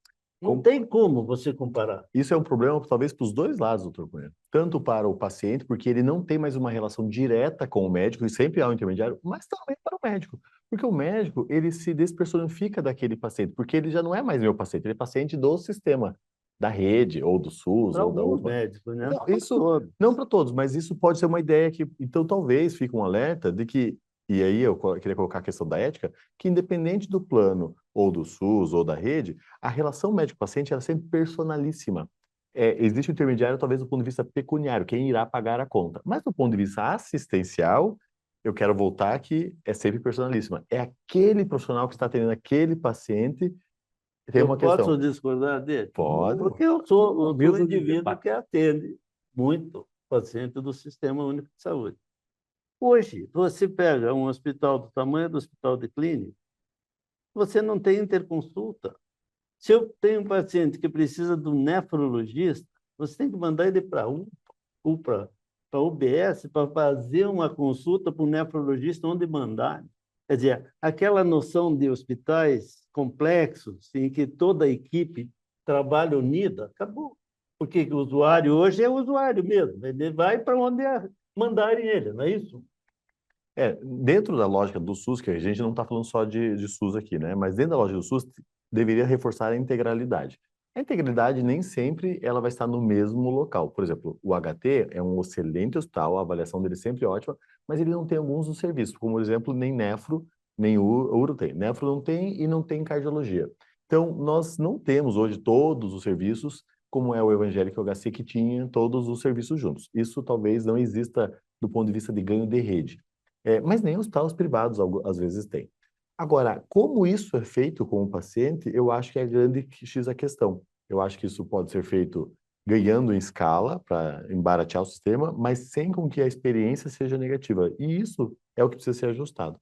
Speaker 4: Não
Speaker 3: Com-
Speaker 4: tem como você comparar.
Speaker 3: Isso é um problema, talvez, para os dois lados, doutor Cunha. Tanto para o paciente, porque ele não tem mais uma relação direta com o médico, e sempre há um intermediário, mas também para o médico. Porque o médico, ele se despersonifica daquele paciente, porque ele já não é mais meu paciente, ele é paciente do sistema, da rede, ou do SUS,
Speaker 4: Para
Speaker 3: ou da
Speaker 4: alguns
Speaker 3: UPA.
Speaker 4: médicos, né?
Speaker 3: Não,
Speaker 4: Não para
Speaker 3: isso
Speaker 4: todos.
Speaker 3: não para todos, mas isso pode ser uma ideia que, então talvez fique um alerta de que, e aí eu queria colocar a questão da ética, que independente do plano, ou do SUS, ou da rede, a relação médico-paciente ela é sempre personalíssima. Existe um intermediário, talvez do ponto de vista pecuniário, quem irá pagar a conta. Mas do ponto de vista assistencial, eu quero voltar que é sempre personalíssima. É aquele profissional que está atendendo aquele paciente, tem
Speaker 4: Eu
Speaker 3: uma
Speaker 4: posso
Speaker 3: questão.
Speaker 4: discordar dele?
Speaker 3: Pode.
Speaker 4: Porque eu sou um
Speaker 2: Mesa de
Speaker 4: indivíduo
Speaker 2: debate.
Speaker 4: que atende muito paciente do Sistema Único de Saúde. Hoje, você pega um hospital do tamanho do hospital de clínica, você não tem interconsulta. Se eu tenho um paciente que precisa de um nefrologista, você tem que mandar ele para para UBS para fazer uma consulta para o nefrologista onde mandar. Quer dizer, aquela noção de hospitais complexos em que toda a equipe trabalha unida, acabou. Porque o usuário hoje é o usuário mesmo. Ele vai para onde mandarem ele, não é isso?
Speaker 3: Dentro da lógica do SUS, que a gente não está falando só de SUS aqui, né? Mas dentro da lógica do SUS, deveria reforçar a integralidade. A integralidade nem sempre ela vai estar no mesmo local. Por exemplo, o HT é um excelente hospital, a avaliação dele sempre é ótima, mas ele não tem alguns dos serviços, como, por exemplo, nem nefro, nem uro tem. Nefro não tem e não tem cardiologia. Então, nós não temos hoje todos os serviços, como é o evangélico HC, que tinha todos os serviços juntos. Isso talvez não exista do ponto de vista de ganho de rede. Mas nem hospitais privados às vezes têm. Agora, como isso é feito com o paciente, eu acho que é grande X a questão. Eu acho que isso pode ser feito ganhando em escala para embaratear o sistema, mas sem com que a experiência seja negativa. E isso é o que precisa ser ajustado.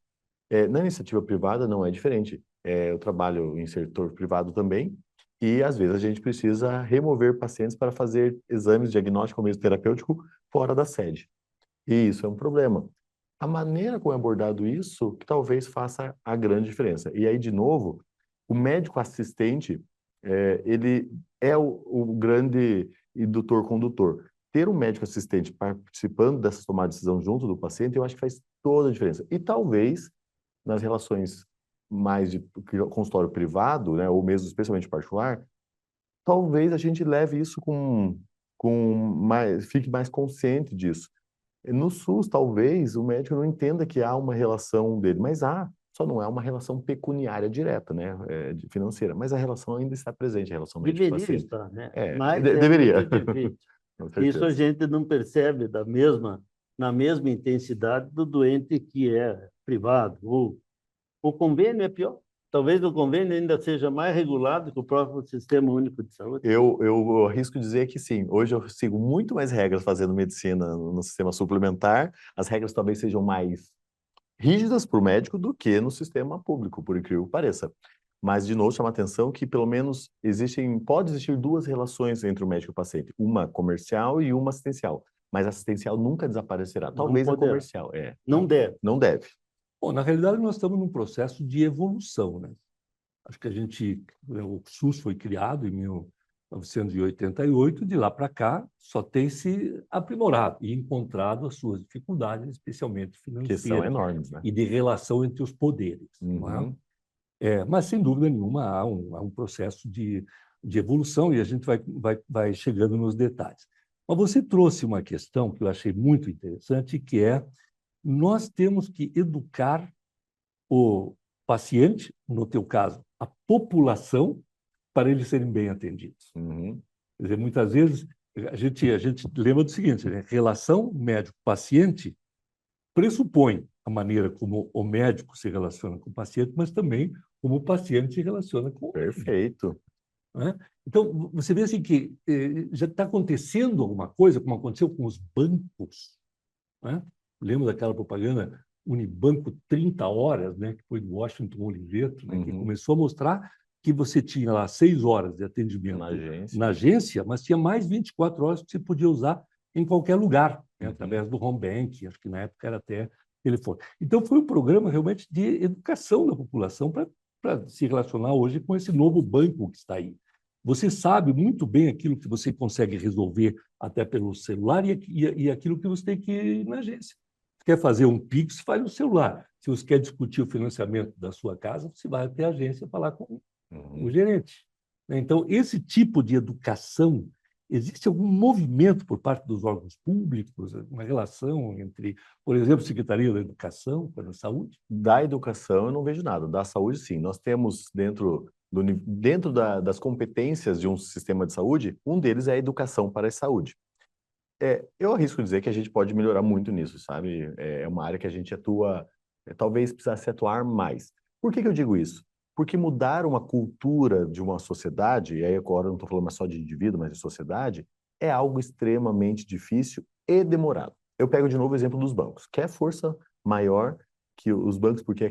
Speaker 3: Na iniciativa privada não é diferente. Eu trabalho em setor privado também, e às vezes a gente precisa remover pacientes para fazer exames diagnóstico ou mesmo terapêutico fora da sede. E isso é um problema. A maneira como é abordado isso que talvez faça a grande diferença. E aí, de novo, o médico assistente, ele é o grande indutor-condutor. Ter um médico assistente participando dessa tomada de decisão junto do paciente, eu acho que faz toda a diferença. E talvez, nas relações mais de consultório privado, né, ou mesmo especialmente particular, talvez a gente leve isso fique mais consciente disso. No SUS, talvez o médico não entenda que há uma relação dele, mas há, só não é uma relação pecuniária direta, né, financeira, mas a relação ainda está presente, a relação
Speaker 4: Deveria
Speaker 3: médico-paciente.
Speaker 4: estar, né?
Speaker 3: É,
Speaker 4: Mas é
Speaker 3: deveria.
Speaker 4: muito difícil.
Speaker 3: Com
Speaker 4: Isso a
Speaker 3: certeza.
Speaker 4: gente não percebe na mesma intensidade do doente que é privado. O convênio é pior. Talvez o convênio ainda seja mais regulado que o próprio Sistema Único de Saúde.
Speaker 3: Eu arrisco dizer que sim. Hoje eu sigo muito mais regras fazendo medicina no sistema suplementar. As regras talvez sejam mais rígidas para o médico do que no sistema público, por incrível que pareça. Mas, de novo, chama a atenção que, pelo menos, pode existir duas relações entre o médico e o paciente. Uma comercial e uma assistencial. Mas a assistencial nunca desaparecerá.
Speaker 4: Não
Speaker 3: Talvez a
Speaker 4: poderá.
Speaker 3: comercial.
Speaker 4: Não deve.
Speaker 3: Não deve.
Speaker 2: Bom, na realidade, nós estamos num processo de evolução, né? Acho que o SUS foi criado em 1988, de lá para cá só tem se aprimorado e encontrado as suas dificuldades, especialmente
Speaker 3: Que são
Speaker 2: financeiras
Speaker 3: enormes, né?
Speaker 2: e de relação entre os poderes. Não é?
Speaker 3: Uhum.
Speaker 2: Mas, sem dúvida nenhuma, há um processo de evolução e a gente vai chegando nos detalhes. Mas você trouxe uma questão que eu achei muito interessante, que é nós temos que educar o paciente, no teu caso, a população, para eles serem bem atendidos.
Speaker 3: Uhum.
Speaker 2: Quer dizer, muitas vezes a gente lembra do seguinte, né? Relação médico-paciente pressupõe a maneira como o médico se relaciona com o paciente, mas também como o paciente se relaciona com o médico.
Speaker 3: Perfeito.
Speaker 2: Né? Então, você vê assim que já está acontecendo alguma coisa, como aconteceu com os bancos. Né? Lembro daquela propaganda Unibanco 30 horas, né, que foi do Washington Oliveto, né, que
Speaker 3: Uhum.
Speaker 2: começou a mostrar que você tinha lá 6 horas de atendimento
Speaker 3: Na agência.
Speaker 2: mas tinha mais 24 horas que você podia usar em qualquer lugar, né,
Speaker 3: Uhum.
Speaker 2: através do home bank, acho que na época era até telefone. Então, foi um programa realmente de educação da população para se relacionar hoje com esse novo banco que está aí. Você sabe muito bem aquilo que você consegue resolver até pelo celular e aquilo que você tem que ir na agência. Você quer fazer um Pix, faz no celular. Se você quer discutir o financiamento da sua casa, você vai até a agência falar com o gerente. Então, esse tipo de educação, existe algum movimento por parte dos órgãos públicos, uma relação entre, por exemplo, Secretaria da Educação com a Saúde?
Speaker 3: Da educação eu não vejo nada, da saúde sim. Nós temos dentro das competências de um sistema de saúde, um deles é a educação para a saúde. Eu arrisco dizer que a gente pode melhorar muito nisso, sabe? É uma área que a gente atua, talvez precisasse atuar mais. Por que eu digo isso? Porque mudar uma cultura de uma sociedade, e aí agora eu não estou falando mais só de indivíduo, mas de sociedade, é algo extremamente difícil e demorado. Eu pego de novo o exemplo dos bancos. Quer força maior que os bancos, porque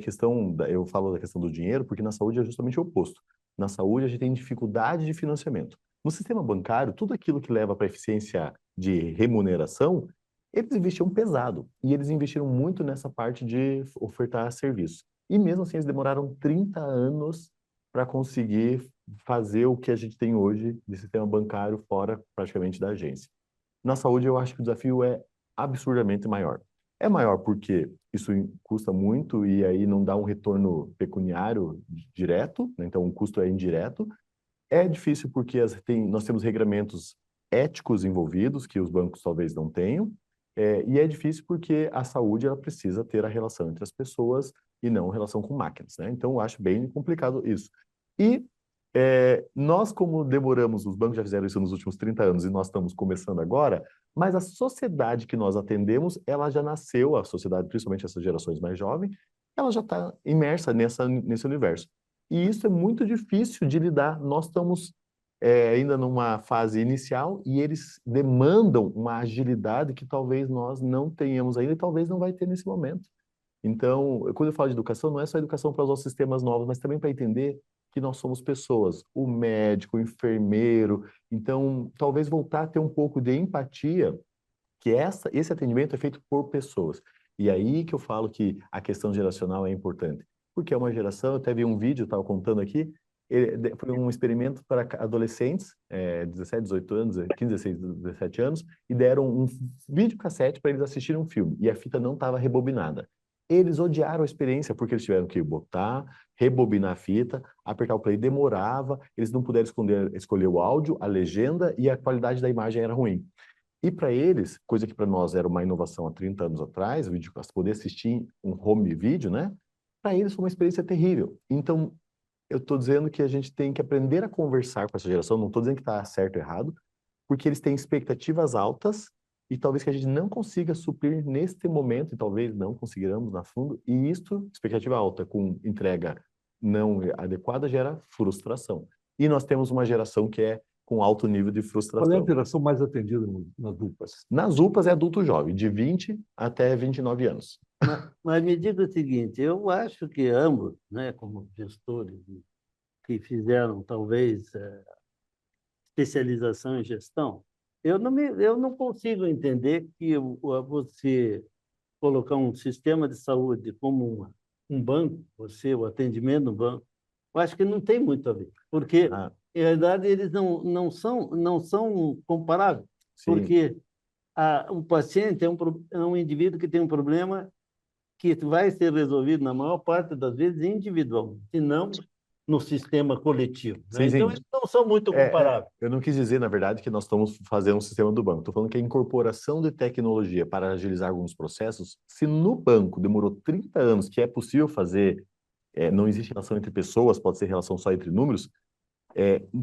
Speaker 3: eu falo da questão do dinheiro, porque na saúde é justamente o oposto. Na saúde a gente tem dificuldade de financiamento. No sistema bancário, tudo aquilo que leva para a eficiência de remuneração, eles investiam pesado. E eles investiram muito nessa parte de ofertar serviço. E mesmo assim, eles demoraram 30 anos para conseguir fazer o que a gente tem hoje de sistema bancário fora praticamente da agência. Na saúde, eu acho que o desafio é absurdamente maior. É maior porque isso custa muito e aí não dá um retorno pecuniário direto, né? Então o custo é indireto. É difícil porque nós temos regramentos éticos envolvidos que os bancos talvez não tenham, e é difícil porque a saúde ela precisa ter a relação entre as pessoas e não a relação com máquinas, né? Então eu acho bem complicado isso. E nós, como demoramos, os bancos já fizeram isso nos últimos 30 anos e nós estamos começando agora, mas a sociedade que nós atendemos, ela já nasceu, a sociedade, principalmente essas gerações mais jovens, ela já está imersa nesse universo. E isso é muito difícil de lidar. Nós estamos ainda numa fase inicial e eles demandam uma agilidade que talvez nós não tenhamos ainda e talvez não vai ter nesse momento. Então, quando eu falo de educação, não é só educação para usar os sistemas novos, mas também para entender que nós somos pessoas, o médico, o enfermeiro. Então, talvez voltar a ter um pouco de empatia, que esse atendimento é feito por pessoas. E aí que eu falo que a questão geracional é importante. Porque é uma geração, eu até vi um vídeo, estava contando aqui, foi um experimento para adolescentes, 17, 18 anos, 15, 16, 17 anos, e deram um videocassete para eles assistirem um filme, e a fita não estava rebobinada. Eles odiaram a experiência, porque eles tiveram que botar, rebobinar a fita, apertar o play, demorava, eles não puderam escolher o áudio, a legenda, e a qualidade da imagem era ruim. E para eles, coisa que para nós era uma inovação há 30 anos atrás, o vídeo, poder assistir um home video, né? Para eles foi uma experiência terrível. Então, eu estou dizendo que a gente tem que aprender a conversar com essa geração, não estou dizendo que está certo ou errado, porque eles têm expectativas altas e talvez que a gente não consiga suprir neste momento, e talvez não conseguiremos na fundo, e isto, expectativa alta com entrega não adequada, gera frustração. E nós temos uma geração que é com alto nível de frustração.
Speaker 2: Qual é a geração mais atendida nas UPAs?
Speaker 3: Nas UPAs é adulto jovem, de 20 até 29 anos.
Speaker 4: Mas me diga o seguinte, eu acho que ambos, né, como gestores que fizeram talvez especialização em gestão, eu não consigo entender que você colocar um sistema de saúde como um banco, o atendimento no banco, eu acho que não tem muito a ver, porque na realidade eles não são comparáveis,
Speaker 3: Sim.
Speaker 4: porque o paciente é um indivíduo que tem um problema que vai ser resolvido, na maior parte das vezes, individualmente, e não no sistema coletivo. Né?
Speaker 3: Sim,
Speaker 4: então,
Speaker 3: sim.
Speaker 4: eles não são muito comparáveis.
Speaker 3: Eu não quis dizer, na verdade, que nós estamos fazendo um sistema do banco. Estou falando que a incorporação de tecnologia para agilizar alguns processos, se no banco demorou 30 anos, que é possível fazer, não existe relação entre pessoas, pode ser relação só entre números,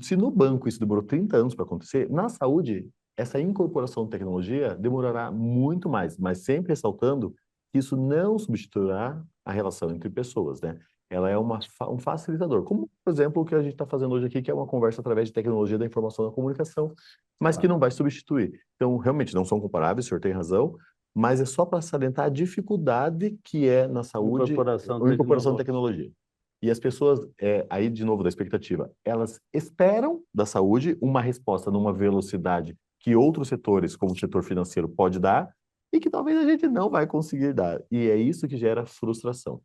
Speaker 3: se no banco isso demorou 30 anos para acontecer, na saúde, essa incorporação de tecnologia demorará muito mais, mas sempre ressaltando que isso não substituirá a relação entre pessoas, né? Ela é um facilitador, como, por exemplo, o que a gente está fazendo hoje aqui, que é uma conversa através de tecnologia da informação e da comunicação, mas que não vai substituir. Então, realmente, não são comparáveis, o senhor tem razão, mas é só para salientar a dificuldade que é na saúde a incorporação de tecnologia. E as pessoas, aí de novo da expectativa, elas esperam da saúde uma resposta numa velocidade que outros setores, como o setor financeiro, pode dar, e e que talvez a gente não vai conseguir dar. E é isso que gera frustração.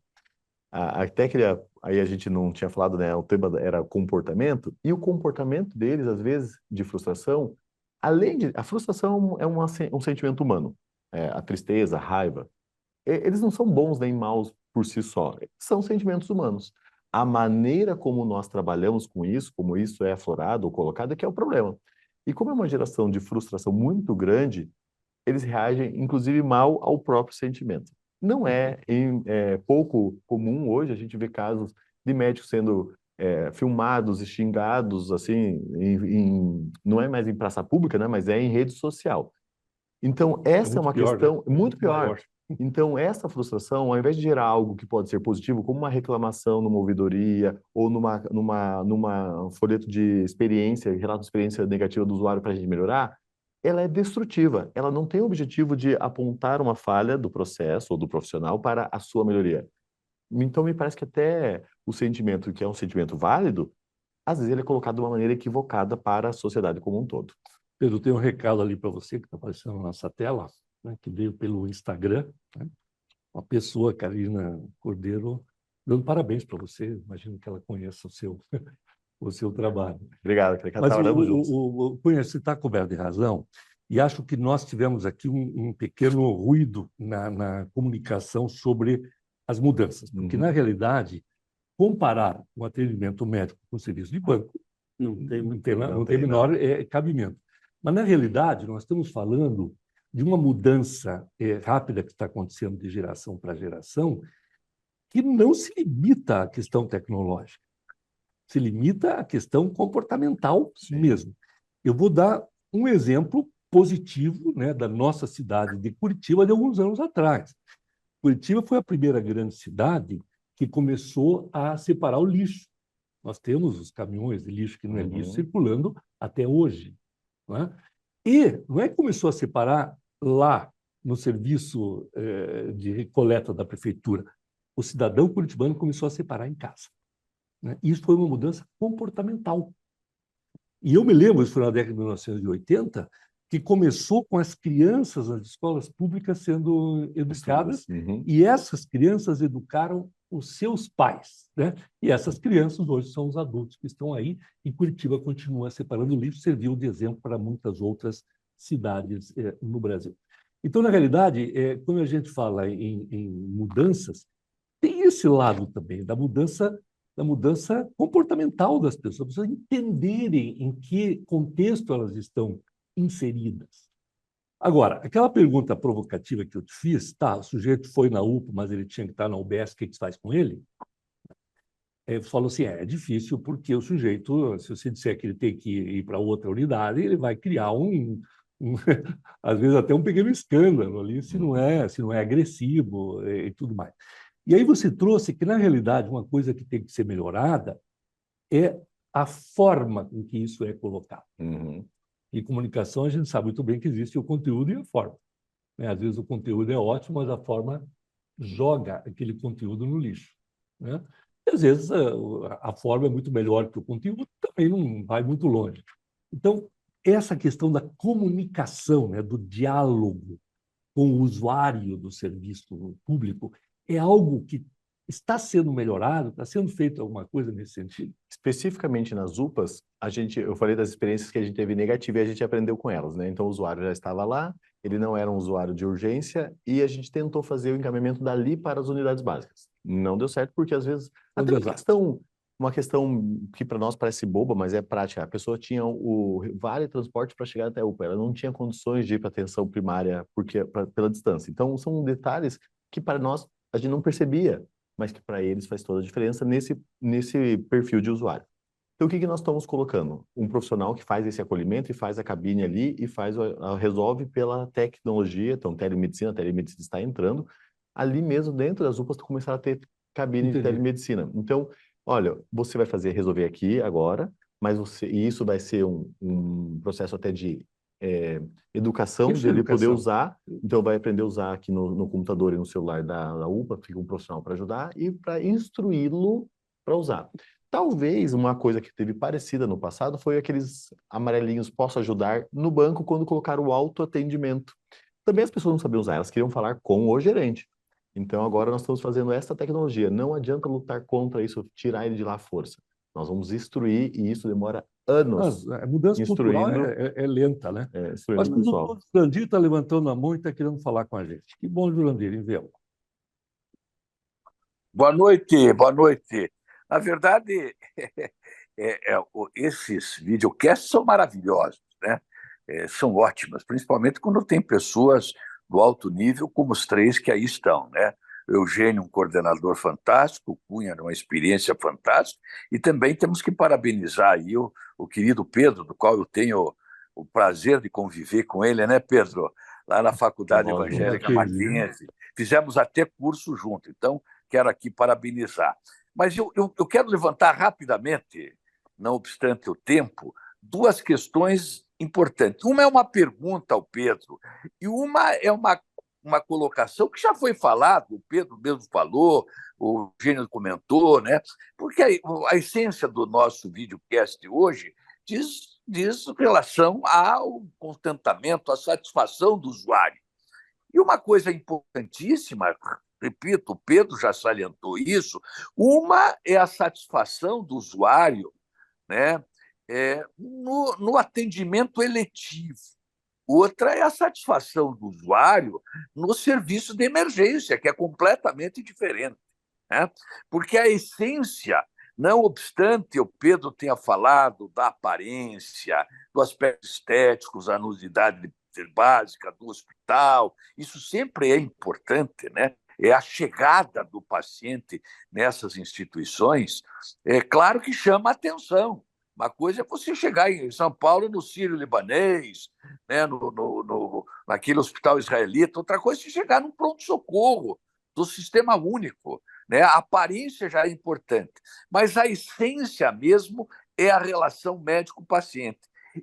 Speaker 3: Até que aí a gente não tinha falado, né? O tema era comportamento, e o comportamento deles, às vezes, de frustração, além de... A frustração é um sentimento humano. A tristeza, a raiva. Eles não são bons nem maus por si só. São sentimentos humanos. A maneira como nós trabalhamos com isso, como isso é aflorado ou colocado, é que é o problema. E como é uma geração de frustração muito grande, eles reagem, inclusive, mal ao próprio sentimento. Não é pouco comum hoje a gente ver casos de médicos sendo filmados e xingados, assim, não é mais em praça pública, né, mas é em rede social. Então, essa é
Speaker 2: muito
Speaker 3: uma
Speaker 2: pior, né?
Speaker 3: questão muito pior.
Speaker 2: Maior.
Speaker 3: Então, essa frustração, ao invés de gerar algo que pode ser positivo, como uma reclamação numa ouvidoria ou numa folheto de experiência, relato de experiência negativa do usuário para a gente melhorar, ela é destrutiva. Ela não tem o objetivo de apontar uma falha do processo ou do profissional para a sua melhoria. Então, me parece que até o sentimento, que é um sentimento válido, às vezes ele é colocado de uma maneira equivocada para a sociedade como um todo.
Speaker 2: Pedro, tem um recado ali para você que está aparecendo na nossa tela, né, que veio pelo Instagram, né? Uma pessoa, Karina Cordeiro, dando parabéns para você. Imagino que ela conheça o seu trabalho.
Speaker 3: Obrigado, que
Speaker 2: Mas
Speaker 3: trabalhamos juntos.
Speaker 2: Cunha, você está coberto de razão, e acho que nós tivemos aqui um pequeno ruído na comunicação sobre as mudanças, porque, na realidade, comparar o atendimento médico com o serviço de banco não tem menor cabimento. Mas, na realidade, nós estamos falando de uma mudança rápida que está acontecendo de geração para geração, que não se limita à questão tecnológica, se limita à questão comportamental mesmo. Eu vou dar um exemplo positivo, né, da nossa cidade de Curitiba de alguns anos atrás. Curitiba foi a primeira grande cidade que começou a separar o lixo. Nós temos os caminhões de lixo que não é lixo circulando até hoje, não é? E não é que começou a separar lá no serviço de coleta da prefeitura. O cidadão curitibano começou a separar em casa, né? Isso foi uma mudança comportamental. E eu me lembro, isso foi na década de 1980, que começou com as crianças nas escolas públicas sendo educadas, e essas crianças educaram os seus pais, né? E essas crianças hoje são os adultos que estão aí, e Curitiba continua separando o lixo, serviu de exemplo para muitas outras cidades no Brasil. Então, na realidade, quando a gente fala em mudanças, tem esse lado também da mudança comportamental das pessoas entenderem em que contexto elas estão inseridas. Agora, aquela pergunta provocativa que eu te fiz, tá, o sujeito foi na UPA, mas ele tinha que estar na UBS, o que você faz com ele? Ele falou assim, é difícil porque o sujeito, se você disser que ele tem que ir para outra unidade, ele vai criar às vezes até um pequeno escândalo ali, se não é agressivo e tudo mais. E aí você trouxe que, na realidade, uma coisa que tem que ser melhorada é a forma em que isso é colocado. E comunicação, a gente sabe muito bem que existe o conteúdo e a forma, né? Às vezes o conteúdo é ótimo, mas a forma joga aquele conteúdo no lixo, né? E, às vezes, a forma é muito melhor que o conteúdo, também não vai muito longe. Então, essa questão da comunicação, né, do diálogo com o usuário do serviço público, é algo que está sendo melhorado, está sendo feito alguma coisa nesse sentido?
Speaker 3: Especificamente nas UPAs, eu falei das experiências que a gente teve negativa e a gente aprendeu com elas, né? Então o usuário já estava lá, ele não era um usuário de urgência e a gente tentou fazer o encaminhamento dali para as unidades básicas. Não deu certo porque às vezes até uma questão que para nós parece boba, mas é prática. A pessoa tinha o vale transporte para chegar até a UPA, ela não tinha condições de ir para atenção primária pela distância. Então são detalhes que para nós a gente não percebia, mas que para eles faz toda a diferença nesse perfil de usuário. Então, o que nós estamos colocando? Um profissional que faz esse acolhimento e faz a cabine ali e resolve pela tecnologia. Então, a telemedicina está entrando. Ali mesmo, dentro das UPAs, começaram a ter cabine de telemedicina. Então, olha, você vai resolver aqui agora, e isso vai ser um processo até de educação, de ele poder usar. Então, vai aprender a usar aqui no computador e no celular da UPA, fica um profissional para ajudar e para instruí-lo para usar. Talvez uma coisa que teve parecida no passado foi aqueles amarelinhos posso ajudar no banco quando colocaram o autoatendimento. Também as pessoas não sabiam usar, elas queriam falar com o gerente. Então, agora nós estamos fazendo essa tecnologia. Não adianta lutar contra isso, tirar ele de lá à força. Nós vamos instruir e isso demora anos
Speaker 2: A mudança cultural
Speaker 3: instruindo,
Speaker 2: é lenta, né?
Speaker 3: instruindo
Speaker 2: Acho
Speaker 3: o
Speaker 2: que o
Speaker 3: pessoal.
Speaker 2: doutor Jurandir está levantando a mão e está querendo falar com a gente. Que bom, Jurandir, enviamos.
Speaker 5: Boa noite, boa noite. Na verdade, esses videocasts são maravilhosos, né? São ótimas, principalmente quando tem pessoas do alto nível, como os três que aí estão, né? Eugênio, um coordenador fantástico, Cunha, uma experiência fantástica, e também temos que parabenizar aí o querido Pedro, do qual eu tenho o prazer de conviver com ele, né, Pedro? Lá na Faculdade
Speaker 3: Nós juntos
Speaker 5: Evangélica
Speaker 3: aqui.
Speaker 5: Mackenzie. Fizemos até curso junto, então quero aqui parabenizar. Mas eu quero levantar rapidamente, não obstante o tempo, duas questões importantes. Uma é uma pergunta ao Pedro, e uma é uma colocação que já foi falado, o Pedro mesmo falou, o Gênio comentou, né? Porque a essência do nosso videocast hoje diz relação ao contentamento, à satisfação do usuário. E uma coisa importantíssima, repito, o Pedro já salientou isso, uma é a satisfação do usuário, né, no atendimento eletivo. Outra é a satisfação do usuário no serviço de emergência, que é completamente diferente, né? Porque a essência, não obstante o Pedro tenha falado da aparência, do aspecto estético, a nudidade básica do hospital, isso sempre é importante, né? É a chegada do paciente nessas instituições, é claro que chama atenção. Uma coisa é você chegar em São Paulo no Sírio-Libanês, né, naquele hospital israelita, outra coisa é você chegar num pronto-socorro do Sistema Único, né? A aparência já é importante, mas a essência mesmo é a relação médico-paciente.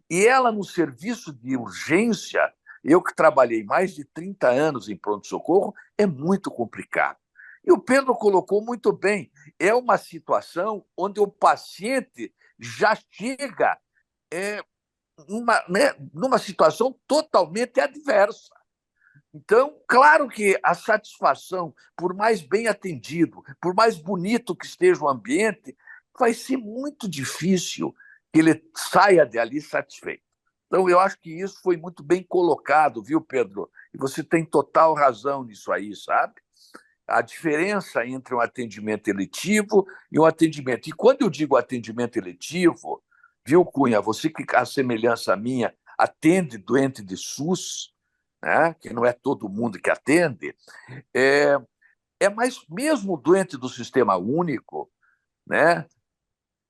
Speaker 5: E ela, no serviço de urgência, eu que trabalhei mais de 30 anos em pronto-socorro, é muito complicado. E o Pedro colocou muito bem, é uma situação onde o paciente já chega numa situação totalmente adversa. Então, claro que a satisfação, por mais bem atendido, por mais bonito que esteja o ambiente, vai ser muito difícil que ele saia dali satisfeito. Então, eu acho que isso foi muito bem colocado, viu, Pedro? E você tem total razão nisso aí, sabe? A diferença entre um atendimento eletivo e um atendimento. E quando eu digo atendimento eletivo, viu, Cunha, você que, a semelhança minha, atende doente de SUS, né, que não é todo mundo que atende, mais mesmo doente do Sistema Único, né,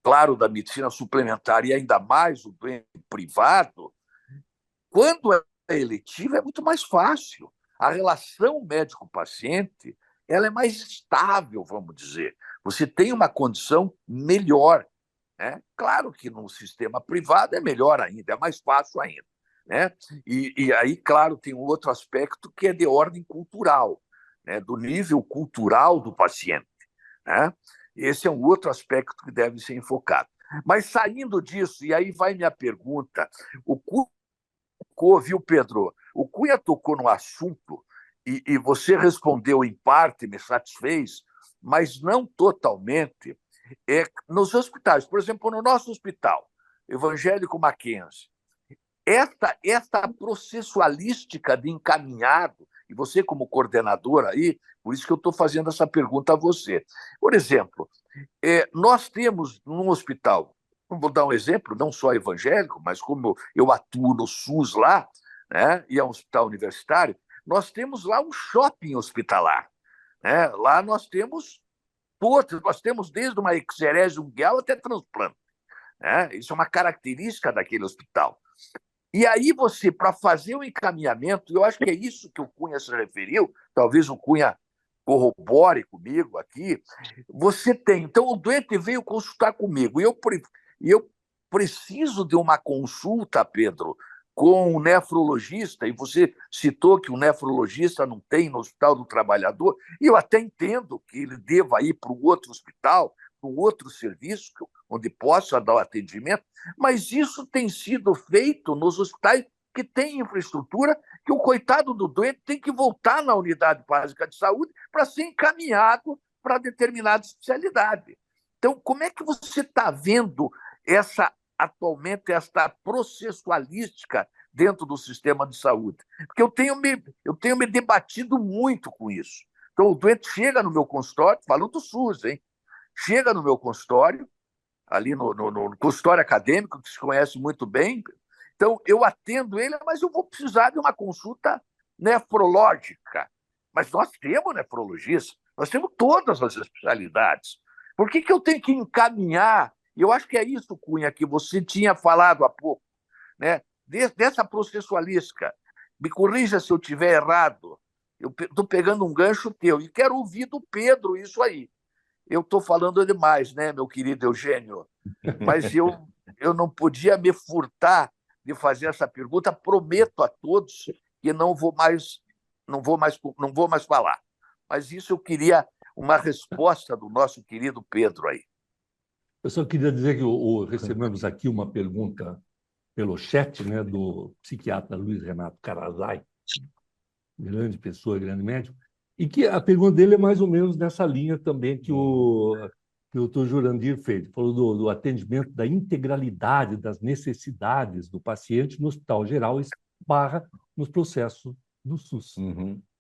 Speaker 5: claro, da medicina suplementar e ainda mais o doente privado, quando é eletivo é muito mais fácil. A relação médico-paciente ela é mais estável, vamos dizer. Você tem uma condição melhor, né? Claro que no sistema privado é melhor ainda, é mais fácil ainda, né? E aí, claro, tem um outro aspecto que é de ordem cultural, né? Do nível cultural do paciente, né? Esse é um outro aspecto que deve ser enfocado. Mas saindo disso, e aí vai minha pergunta, o Cunha, viu, Pedro? O Cunha tocou no assunto e você respondeu em parte, me satisfez, mas não totalmente. Nos hospitais, por exemplo, no nosso hospital, Evangélico Mackenzie, essa processualística de encaminhado, e você como coordenador aí, por isso que eu estou fazendo essa pergunta a você. Por exemplo, nós temos num hospital, vou dar um exemplo, não só evangélico, mas como eu atuo no SUS lá, né, e é um hospital universitário, nós temos lá um shopping hospitalar, né? Lá nós temos desde uma exerese ungueal até transplante, né? Isso é uma característica daquele hospital. E aí você, para fazer o encaminhamento, eu acho que é isso que o Cunha se referiu, talvez o Cunha corrobore comigo aqui, você tem. Então, o doente veio consultar comigo, e eu preciso de uma consulta, Pedro, com um nefrologista, e você citou que o nefrologista não tem no Hospital do Trabalhador, e eu até entendo que ele deva ir para um outro hospital, para um outro serviço, onde possa dar o atendimento, mas isso tem sido feito nos hospitais que tem infraestrutura, que o coitado do doente tem que voltar na unidade básica de saúde para ser encaminhado para determinada especialidade. Então, como é que você está vendo atualmente esta processualística dentro do sistema de saúde? Porque eu tenho me debatido muito com isso. Então, o doente chega no meu consultório, falando do SUS, hein? Chega no meu consultório, ali no consultório acadêmico, que se conhece muito bem. Então, eu atendo ele, mas eu vou precisar de uma consulta nefrológica. Mas nós temos nefrologistas, nós temos todas as especialidades. Por que eu tenho que encaminhar? E eu acho que é isso, Cunha, que você tinha falado há pouco, né? Dessa processualística. Me corrija se eu estiver errado. Eu estou pegando um gancho teu e quero ouvir do Pedro isso aí. Eu estou falando demais, né, meu querido Eugênio? Mas eu não podia me furtar de fazer essa pergunta. Prometo a todos que não vou mais falar. Mas isso eu queria uma resposta do nosso querido Pedro aí.
Speaker 2: Eu só queria dizer que recebemos aqui uma pergunta pelo chat, né, do psiquiatra Luiz Renato Carazai, grande pessoa, grande médico, e que a pergunta dele é mais ou menos nessa linha também que o Dr. Jurandir fez. Ele falou do atendimento, da integralidade das necessidades do paciente no hospital geral barra nos processos do SUS.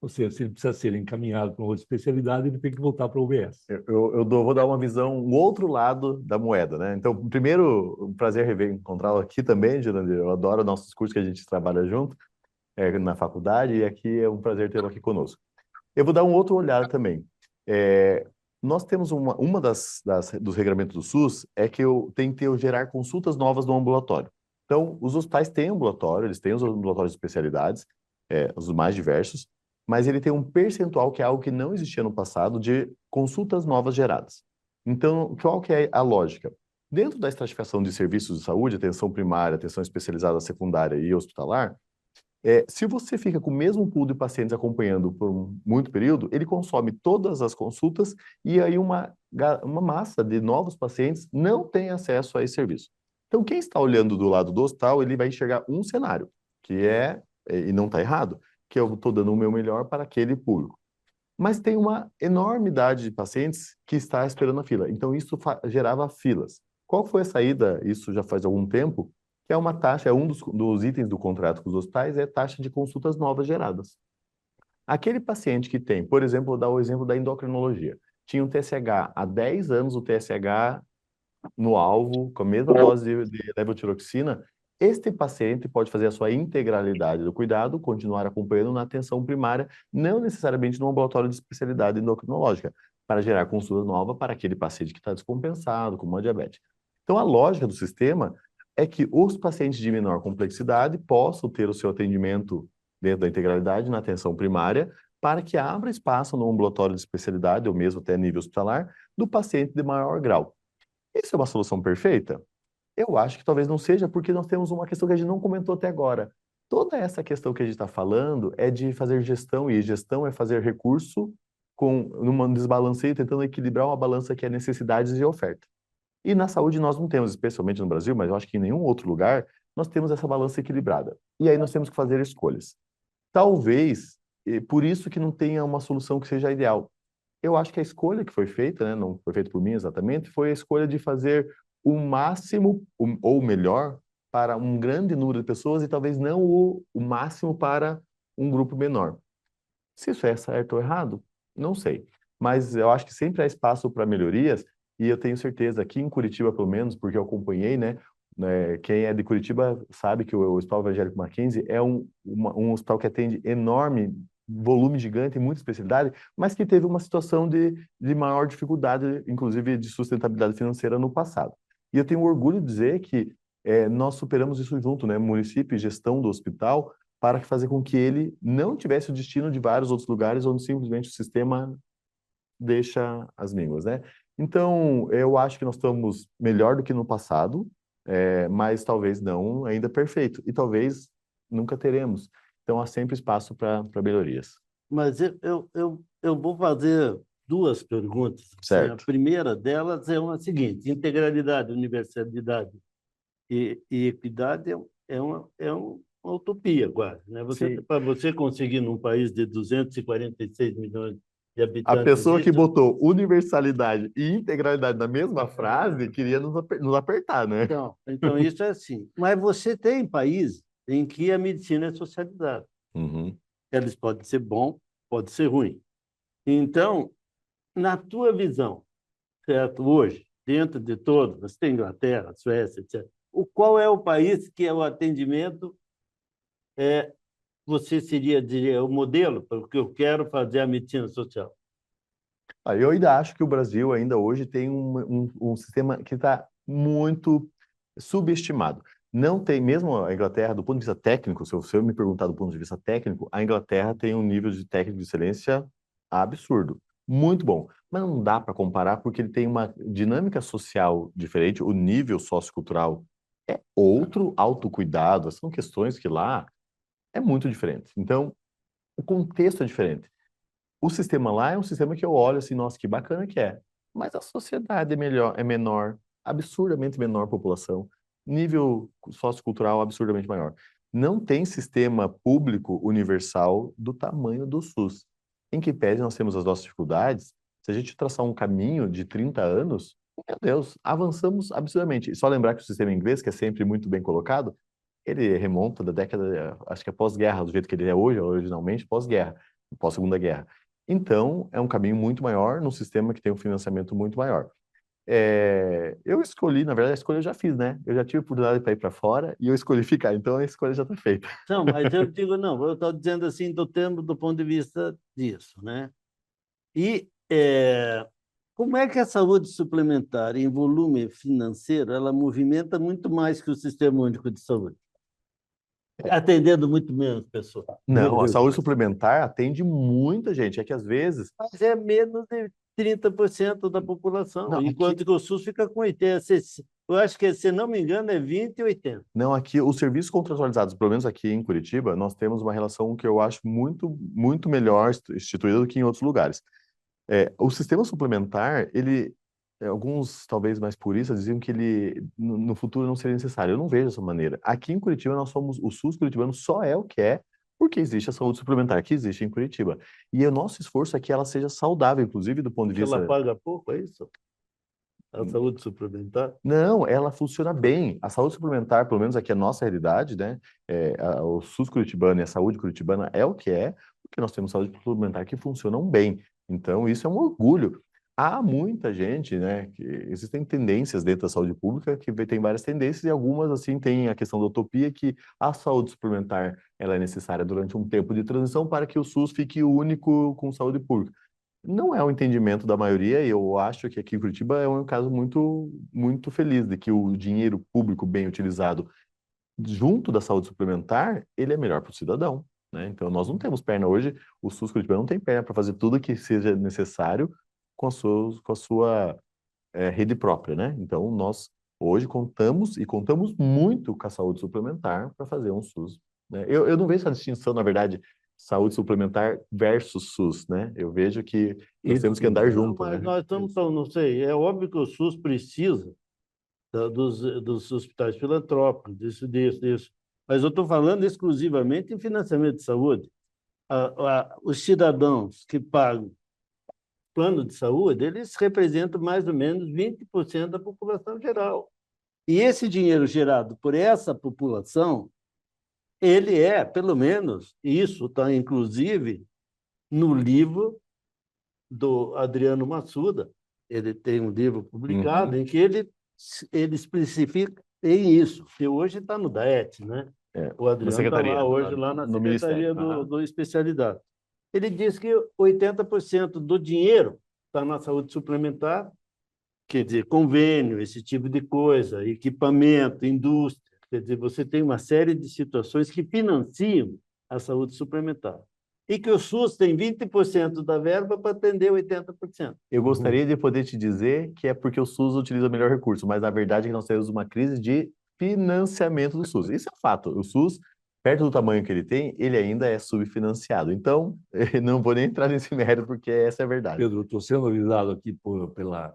Speaker 2: Ou seja, se ele precisa ser encaminhado para uma outra especialidade, ele tem que voltar para o UBS.
Speaker 3: Vou dar uma visão, um outro lado da moeda, né? Então, primeiro, um prazer encontrá-lo aqui também, Jurandir. Eu adoro nossos cursos que a gente trabalha junto na faculdade, e aqui é um prazer tê-lo aqui conosco. Eu vou dar um outro olhar também. Nós temos uma dos regramentos do SUS é que eu tenho que gerar consultas novas no ambulatório. Então, os hospitais têm ambulatório, eles têm os ambulatórios de especialidades, os mais diversos, mas ele tem um percentual que é algo que não existia no passado de consultas novas geradas. Então, qual que é a lógica? Dentro da estratificação de serviços de saúde, atenção primária, atenção especializada secundária e hospitalar, se você fica com o mesmo pool de pacientes acompanhando por muito período, ele consome todas as consultas e aí uma massa de novos pacientes não tem acesso a esse serviço. Então, quem está olhando do lado do hospital, ele vai enxergar um cenário, que e não está errado, que eu estou dando o meu melhor para aquele público. Mas tem uma enormidade de pacientes que está esperando a fila. Então, isso gerava filas. Qual foi a saída? Isso já faz algum tempo, que é uma taxa, um dos itens do contrato com os hospitais é taxa de consultas novas geradas. Aquele paciente que tem, por exemplo, vou dar o exemplo da endocrinologia, tinha um TSH há 10 anos, o TSH no alvo, com a mesma dose de levotiroxina, este paciente pode fazer a sua integralidade do cuidado, continuar acompanhando na atenção primária, não necessariamente no ambulatório de especialidade endocrinológica, para gerar consulta nova para aquele paciente que está descompensado, com uma diabetes. Então, a lógica do sistema é que os pacientes de menor complexidade possam ter o seu atendimento dentro da integralidade na atenção primária, para que abra espaço no ambulatório de especialidade, ou mesmo até nível hospitalar, do paciente de maior grau. Isso é uma solução perfeita? Eu acho que talvez não seja, porque nós temos uma questão que a gente não comentou até agora. Toda essa questão que a gente está falando é de fazer gestão, e gestão é fazer recurso num desbalanceio, tentando equilibrar uma balança que é necessidades e oferta. E na saúde nós não temos, especialmente no Brasil, mas eu acho que em nenhum outro lugar, nós temos essa balança equilibrada. E aí nós temos que fazer escolhas. Talvez, por isso que não tenha uma solução que seja ideal. Eu acho que a escolha que foi feita, né, não foi feita por mim exatamente, foi a escolha de fazer o máximo, ou o melhor, para um grande número de pessoas e talvez não o máximo para um grupo menor. Se isso é certo ou errado, não sei. Mas eu acho que sempre há espaço para melhorias, e eu tenho certeza, aqui em Curitiba, pelo menos, porque eu acompanhei, né? Quem é de Curitiba sabe que o Hospital Evangélico Mackenzie é um hospital que atende enorme, volume gigante, muita especialidade, mas que teve uma situação de maior dificuldade, inclusive de sustentabilidade financeira no passado. E eu tenho orgulho de dizer que nós superamos isso junto, né? Município e gestão do hospital, para fazer com que ele não tivesse o destino de vários outros lugares onde simplesmente o sistema deixa as mínguas, né? Então, eu acho que nós estamos melhor do que no passado, mas talvez não ainda perfeito. E talvez nunca teremos. Então, há sempre espaço para melhorias.
Speaker 4: Mas eu vou fazer duas perguntas.
Speaker 3: Certo.
Speaker 4: A primeira delas é uma seguinte: integralidade, universalidade e equidade uma utopia quase, né?
Speaker 3: Sim.
Speaker 4: Para você conseguir num país de 246 milhões de
Speaker 3: A
Speaker 4: habitantes
Speaker 3: pessoa que
Speaker 4: isso,
Speaker 3: botou universalidade e integralidade na mesma frase queria nos apertar, né?
Speaker 4: então isso é assim. Mas você tem países em que a medicina é socializada.
Speaker 3: Uhum.
Speaker 4: Eles podem ser bom, pode ser ruim. Então, na tua visão, certo? Hoje, dentro de todos, você tem Inglaterra, Suécia, etc. Qual é o país que é o atendimento você diria, o modelo para o que eu quero fazer a medicina social?
Speaker 3: Eu ainda acho que o Brasil ainda hoje tem um sistema que está muito subestimado. Não tem, mesmo a Inglaterra, do ponto de vista técnico, se eu me perguntar do ponto de vista técnico, a Inglaterra tem um nível de técnico de excelência absurdo, muito bom. Mas não dá para comparar porque ele tem uma dinâmica social diferente, o nível sociocultural é outro, autocuidado, são questões que lá é muito diferente. Então, o contexto é diferente. O sistema lá é um sistema que eu olho assim, nossa, que bacana que é. Mas a sociedade é menor, absurdamente menor população, nível sociocultural absurdamente maior. Não tem sistema público universal do tamanho do SUS. Em que pese nós temos as nossas dificuldades, se a gente traçar um caminho de 30 anos, meu Deus, avançamos absurdamente. E só lembrar que o sistema inglês, que é sempre muito bem colocado, ele remonta da década, acho que é pós-guerra, do jeito que ele é hoje, originalmente, pós-guerra, pós-segunda guerra. Então, é um caminho muito maior, num sistema que tem um financiamento muito maior. Eu escolhi, na verdade, a escolha eu já fiz, né? Eu já tive oportunidade para ir para fora e eu escolhi ficar, então a escolha já está feita.
Speaker 4: Não, mas eu digo, não, eu estou dizendo assim do ponto de vista disso, né? E como é que a saúde suplementar, em volume financeiro, ela movimenta muito mais que o Sistema Único de Saúde, atendendo muito menos pessoas.
Speaker 3: Não, a saúde suplementar atende muita gente. É que às vezes.
Speaker 4: Mas é menos de 30% da população,
Speaker 3: Não,
Speaker 4: enquanto que o SUS fica com 80%. Eu acho que, se não me engano, é 20 e 80.
Speaker 3: Não, aqui os serviços contratualizados, pelo menos aqui em Curitiba, nós temos uma relação que eu acho muito melhor instituída do que em outros lugares. O sistema suplementar, alguns talvez mais puristas diziam que ele no futuro não seria necessário. Eu não vejo dessa maneira. Aqui em Curitiba o SUS curitibano só é o que é porque existe a saúde suplementar que existe em Curitiba. E o nosso esforço é que ela seja saudável, inclusive do ponto de
Speaker 4: Porque ela
Speaker 3: vista.
Speaker 4: paga pouco, é isso? A saúde suplementar?
Speaker 3: Não, ela funciona bem. A saúde suplementar, pelo menos aqui é a nossa realidade, né? O SUS curitibano e a saúde curitibana é o que é, porque nós temos saúde suplementar que funcionam bem. Então, isso é um orgulho. Há muita gente, né? Existem tendências dentro da saúde pública que tem várias tendências e algumas, assim, tem a questão da utopia que a saúde suplementar ela é necessária durante um tempo de transição para que o SUS fique único com saúde pública. Não é o entendimento da maioria, e eu acho que aqui em Curitiba é um caso muito feliz de que o dinheiro público bem utilizado junto da saúde suplementar, ele é melhor para o cidadão, né? Então, nós não temos perna hoje, o SUS Curitibano não tem perna para fazer tudo que seja necessário com a sua rede própria, né? Então, nós hoje contamos muito com a saúde suplementar para fazer um SUS, né? Eu não vejo essa distinção, na verdade, saúde suplementar versus SUS, né? Eu vejo que nós temos que andar junto,
Speaker 4: Mas
Speaker 3: né?
Speaker 4: nós estamos falando, não sei, é óbvio que o SUS precisa dos hospitais filantrópicos, disso. Mas eu estou falando exclusivamente em financiamento de saúde. Os cidadãos que pagam plano de saúde, eles representam mais ou menos 20% da população geral. E esse dinheiro gerado por essa população, ele pelo menos, isso está inclusive no livro do Adriano Massuda. Ele tem um livro publicado em que ele especifica em isso, que hoje está no DAET, né? O
Speaker 3: Na
Speaker 4: Adriano está
Speaker 3: secretaria,
Speaker 4: lá hoje, lá na
Speaker 3: no
Speaker 4: Secretaria
Speaker 3: Ministério.
Speaker 4: do Especialidade. Ele diz que 80% do dinheiro está na saúde suplementar, quer dizer, convênio, esse tipo de coisa, equipamento, indústria. Quer dizer, você tem uma série de situações que financiam a saúde suplementar. E que o SUS tem 20% da verba para atender 80%.
Speaker 3: Eu gostaria de poder te dizer que é porque o SUS utiliza o melhor recurso, mas a verdade é que nós temos uma crise de financiamento do SUS. Isso é um fato. O SUS perto do tamanho que ele tem, ele ainda é subfinanciado. Então, não vou nem entrar nesse mérito, porque essa é a verdade.
Speaker 2: Pedro, eu estou sendo avisado aqui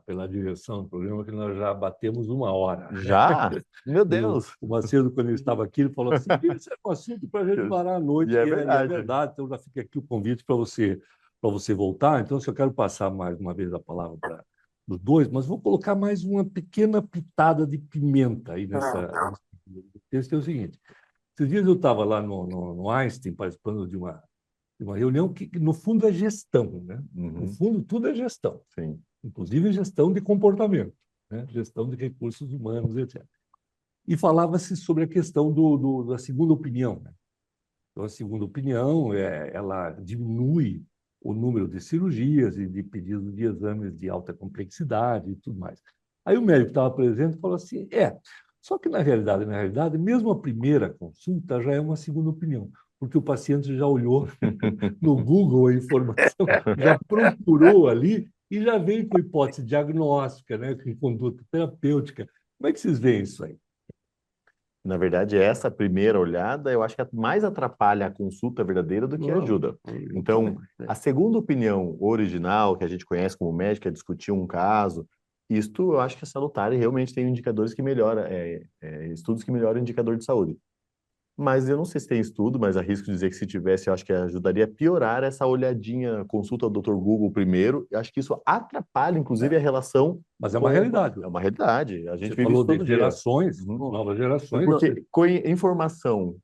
Speaker 2: pela direção do programa que nós já batemos 1 hora.
Speaker 3: Já? Meu Deus!
Speaker 2: O Macedo, quando ele estava aqui, ele falou assim: isso é um assunto para a gente parar à noite.
Speaker 3: E é
Speaker 2: E é
Speaker 3: verdade.
Speaker 2: verdade. Então, já fica aqui o convite para você voltar. Então, se eu quero passar mais uma vez a palavra para os dois, mas vou colocar mais uma pequena pitada de pimenta aí nesse texto. É o seguinte: esses dias eu estava lá no Einstein, participando de uma reunião que, no fundo, é gestão, né? No
Speaker 3: Uhum,
Speaker 2: fundo, tudo é gestão,
Speaker 3: sim.
Speaker 2: inclusive gestão de comportamento, né? Gestão de recursos humanos, etc. E falava-se sobre a questão da segunda opinião, né? Então, a segunda opinião, ela diminui o número de cirurgias e de pedidos de exames de alta complexidade e tudo mais. Aí o médico que estava presente falou assim, só que na realidade, mesmo a primeira consulta já é uma segunda opinião, porque o paciente já olhou no Google a informação, já procurou ali e já veio com hipótese diagnóstica, né, com conduta terapêutica. Como é que vocês veem isso aí?
Speaker 3: Na verdade, essa primeira olhada, eu acho que mais atrapalha a consulta verdadeira do que
Speaker 2: Não,
Speaker 3: ajuda. Então, a segunda opinião original, que a gente conhece como médica, é discutir um caso, isto eu acho que é salutar e realmente tem indicadores que melhoram, estudos que melhoram o indicador de saúde. Mas eu não sei se tem estudo, mas arrisco dizer que se tivesse, eu acho que ajudaria a piorar essa olhadinha, consulta ao Dr. Google primeiro. Eu acho que isso atrapalha, inclusive, a relação
Speaker 2: Mas é uma realidade.
Speaker 3: É uma realidade. A gente
Speaker 2: Você
Speaker 3: vive
Speaker 2: falou
Speaker 3: isso
Speaker 2: de
Speaker 3: todo dia.
Speaker 2: gerações,
Speaker 3: Uhum.
Speaker 2: novas gerações.
Speaker 3: Porque informação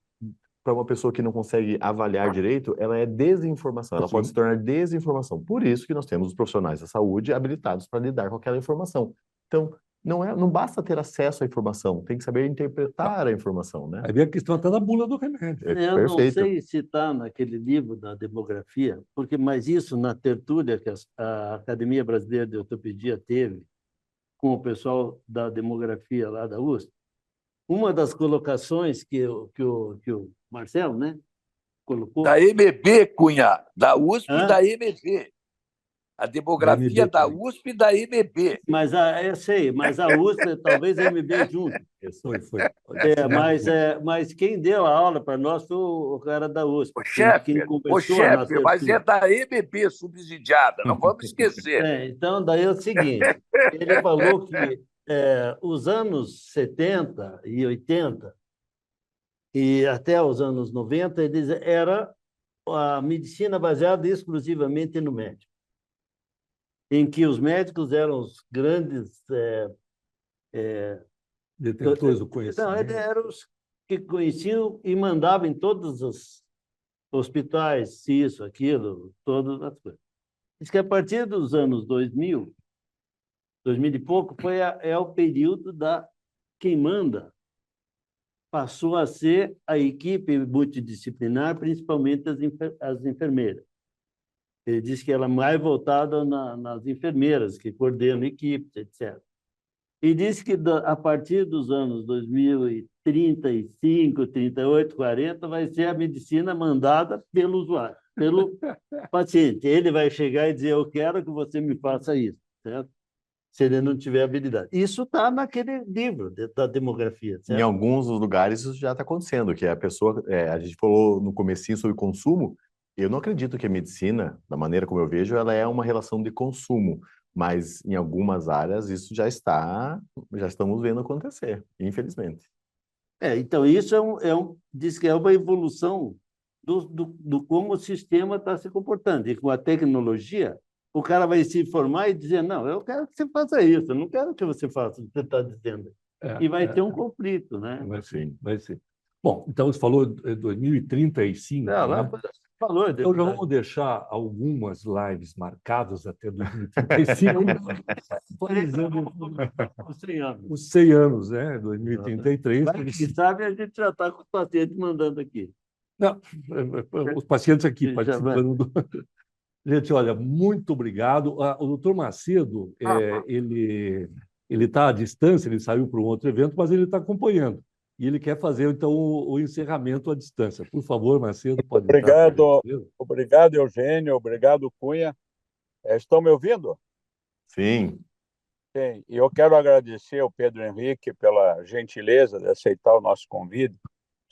Speaker 3: para uma pessoa que não consegue avaliar direito, ela é desinformação, ela pode se tornar desinformação. Por isso que nós temos os profissionais da saúde habilitados para lidar com aquela informação. Então, não basta ter acesso à informação, tem que saber interpretar a informação, né?
Speaker 2: Aí vem a questão até da bula do remédio.
Speaker 4: Eu não
Speaker 3: Perfeito.
Speaker 4: sei se está naquele livro da demografia, mas isso na tertúlia que a Academia Brasileira de Ortopedia teve com o pessoal da demografia lá da USP, uma das colocações que o Marcelo, né, colocou...
Speaker 5: Da EMB, Cunha, da USP e
Speaker 4: Hã?
Speaker 5: da EMB. A demografia da USP e da EMB.
Speaker 4: Mas eu sei, mas a USP, talvez a MB junto.
Speaker 2: Foi.
Speaker 4: Mas quem deu a aula para nós foi o cara da USP. Quem
Speaker 5: Ô,
Speaker 4: conversou na
Speaker 5: chefe, mas é
Speaker 4: tertúlia.
Speaker 5: da EMB subsidiada, não vamos esquecer.
Speaker 4: Então, daí é o seguinte, ele falou que os anos 70 e 80 e até os anos 90, era a medicina baseada exclusivamente no médico, em que os médicos eram os grandes...
Speaker 2: Detentores do
Speaker 4: Não,
Speaker 2: conhecimento.
Speaker 4: eram os que conheciam e mandavam em todos os hospitais, isso, aquilo, todas as coisas. Diz que a partir dos anos 2000 e pouco, é o período da quem manda passou a ser a equipe multidisciplinar, principalmente as enfermeiras. Ele diz que ela é mais voltada nas enfermeiras, que coordenam equipes, etc. E diz que a partir dos anos 2035, 38, 40, vai ser a medicina mandada pelo usuário, pelo paciente. Ele vai chegar e dizer, eu quero que você me faça isso, certo? Se ele não tiver habilidade. Isso está naquele livro da demografia, certo?
Speaker 3: Em alguns lugares isso já está acontecendo, que a pessoa, a gente falou no comecinho sobre consumo, eu não acredito que a medicina, da maneira como eu vejo, ela é uma relação de consumo, mas em algumas áreas isso já estamos vendo acontecer, infelizmente.
Speaker 4: Então isso diz que é uma evolução do como o sistema está se comportando. E com a tecnologia, o cara vai se informar e dizer, não, eu quero que você faça isso, eu não quero que você faça o que você está dizendo. E vai ter um conflito, né?
Speaker 2: Vai ser. Bom, então você falou 2035, né?
Speaker 4: Falou.
Speaker 2: Então já vamos deixar algumas lives marcadas até 2035, atualizando os 100 anos, né? 2033.
Speaker 4: Quem sabe a gente já está com os pacientes mandando aqui.
Speaker 2: Não, os pacientes aqui participando do... Gente, olha, muito obrigado. O doutor Macedo, ele está à distância, ele saiu para um outro evento, mas ele está acompanhando. E ele quer fazer, então, o encerramento à distância. Por favor, Macedo, pode entrar.
Speaker 6: Obrigado, Eugênio. Obrigado, Cunha. Estão me ouvindo?
Speaker 3: Sim.
Speaker 6: Sim. E eu quero agradecer ao Pedro Henrique pela gentileza de aceitar o nosso convite.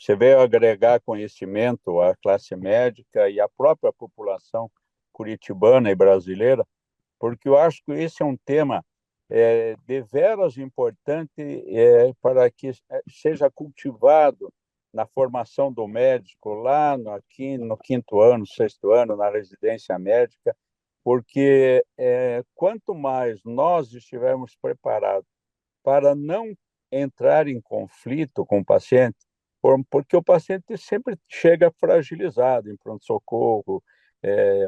Speaker 6: você veio agregar conhecimento à classe médica e à própria população curitibana e brasileira, porque eu acho que esse é um tema deveras importante para que seja cultivado na formação do médico lá aqui no 5º ano, 6º ano, na residência médica, porque quanto mais nós estivermos preparados para não entrar em conflito com o paciente, porque o paciente sempre chega fragilizado em pronto-socorro,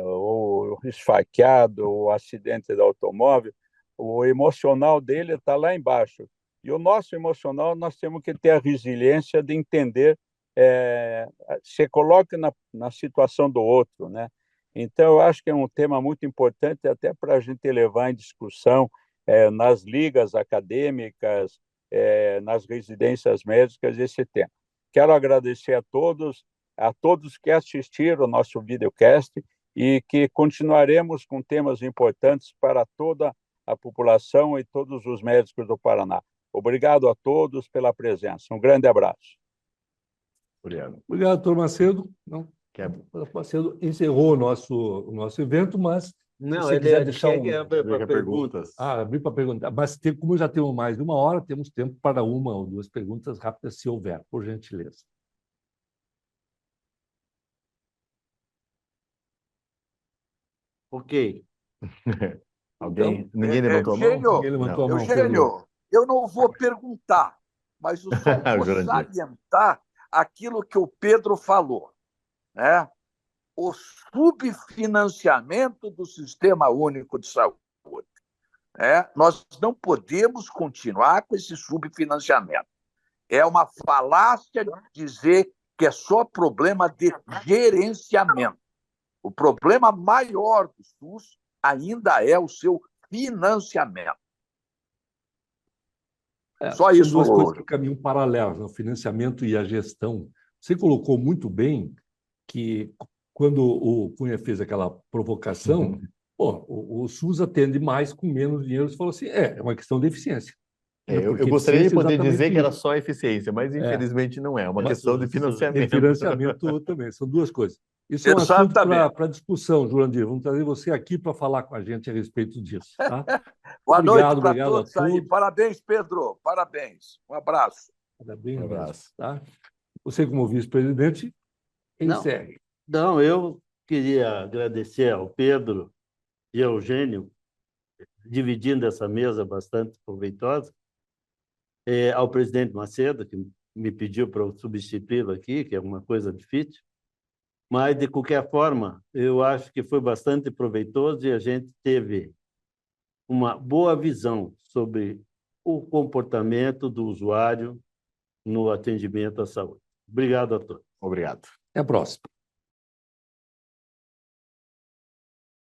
Speaker 6: ou esfaqueado, ou acidente de automóvel, o emocional dele está lá embaixo. E o nosso emocional, nós temos que ter a resiliência de entender, se coloca na situação do outro, né? Então, eu acho que é um tema muito importante até para a gente levar em discussão nas ligas acadêmicas, nas residências médicas, esse tema. Quero agradecer a todos que assistiram ao nosso videocast e que continuaremos com temas importantes para toda a população e todos os médicos do Paraná. Obrigado a todos pela presença. Um grande abraço.
Speaker 3: Obrigado.
Speaker 2: Obrigado, doutor Macedo. Não, o Macedo encerrou o nosso evento, mas
Speaker 4: Não,
Speaker 2: você
Speaker 4: ele
Speaker 2: quiser deixar
Speaker 4: quer abrir para perguntas.
Speaker 2: abrir para perguntar. Mas como já temos mais de 1 hora, temos tempo para 1 ou 2 perguntas rápidas, se houver, por gentileza.
Speaker 3: Ok. Alguém?
Speaker 2: Então,
Speaker 3: Ninguém levantou a mão?
Speaker 5: Eugênio,
Speaker 2: ninguém levantou a mão, Pedro.
Speaker 5: Eugênio, eu não vou perguntar, mas eu só vou
Speaker 3: Jurandir.
Speaker 5: salientar aquilo que o Pedro falou, né? O subfinanciamento do Sistema Único de Saúde. Nós não podemos continuar com esse subfinanciamento. É uma falácia dizer que é só problema de gerenciamento. O problema maior do SUS ainda é o seu financiamento. Só
Speaker 2: são
Speaker 5: isso.
Speaker 2: duas coisas que caminham paralelas, o financiamento e a gestão. Você colocou muito bem que, quando o Cunha fez aquela provocação, o SUS atende mais com menos dinheiro. Você falou assim, é uma questão de eficiência.
Speaker 3: Eu gostaria de poder dizer que era
Speaker 2: isso.
Speaker 3: só eficiência, mas infelizmente não é. É uma
Speaker 2: Mas
Speaker 3: questão de financiamento.
Speaker 2: E financiamento também, são duas coisas. Isso é um assunto para discussão, Jurandir. Vamos trazer você aqui para falar com a gente a respeito disso. Tá?
Speaker 5: Boa noite para
Speaker 2: obrigado
Speaker 5: todos aí. Parabéns, Pedro. Parabéns. Um abraço.
Speaker 2: Parabéns,
Speaker 3: Um abraço.
Speaker 2: tá? Você, como vice-presidente, encerre.
Speaker 4: Não, eu queria agradecer ao Pedro e ao Eugênio, dividindo essa mesa bastante proveitosa, ao presidente Macedo, que me pediu para eu substituí-lo aqui, que é uma coisa difícil. Mas, de qualquer forma, eu acho que foi bastante proveitoso e a gente teve uma boa visão sobre o comportamento do usuário no atendimento à saúde. Obrigado a todos.
Speaker 3: Obrigado.
Speaker 2: Até a próxima.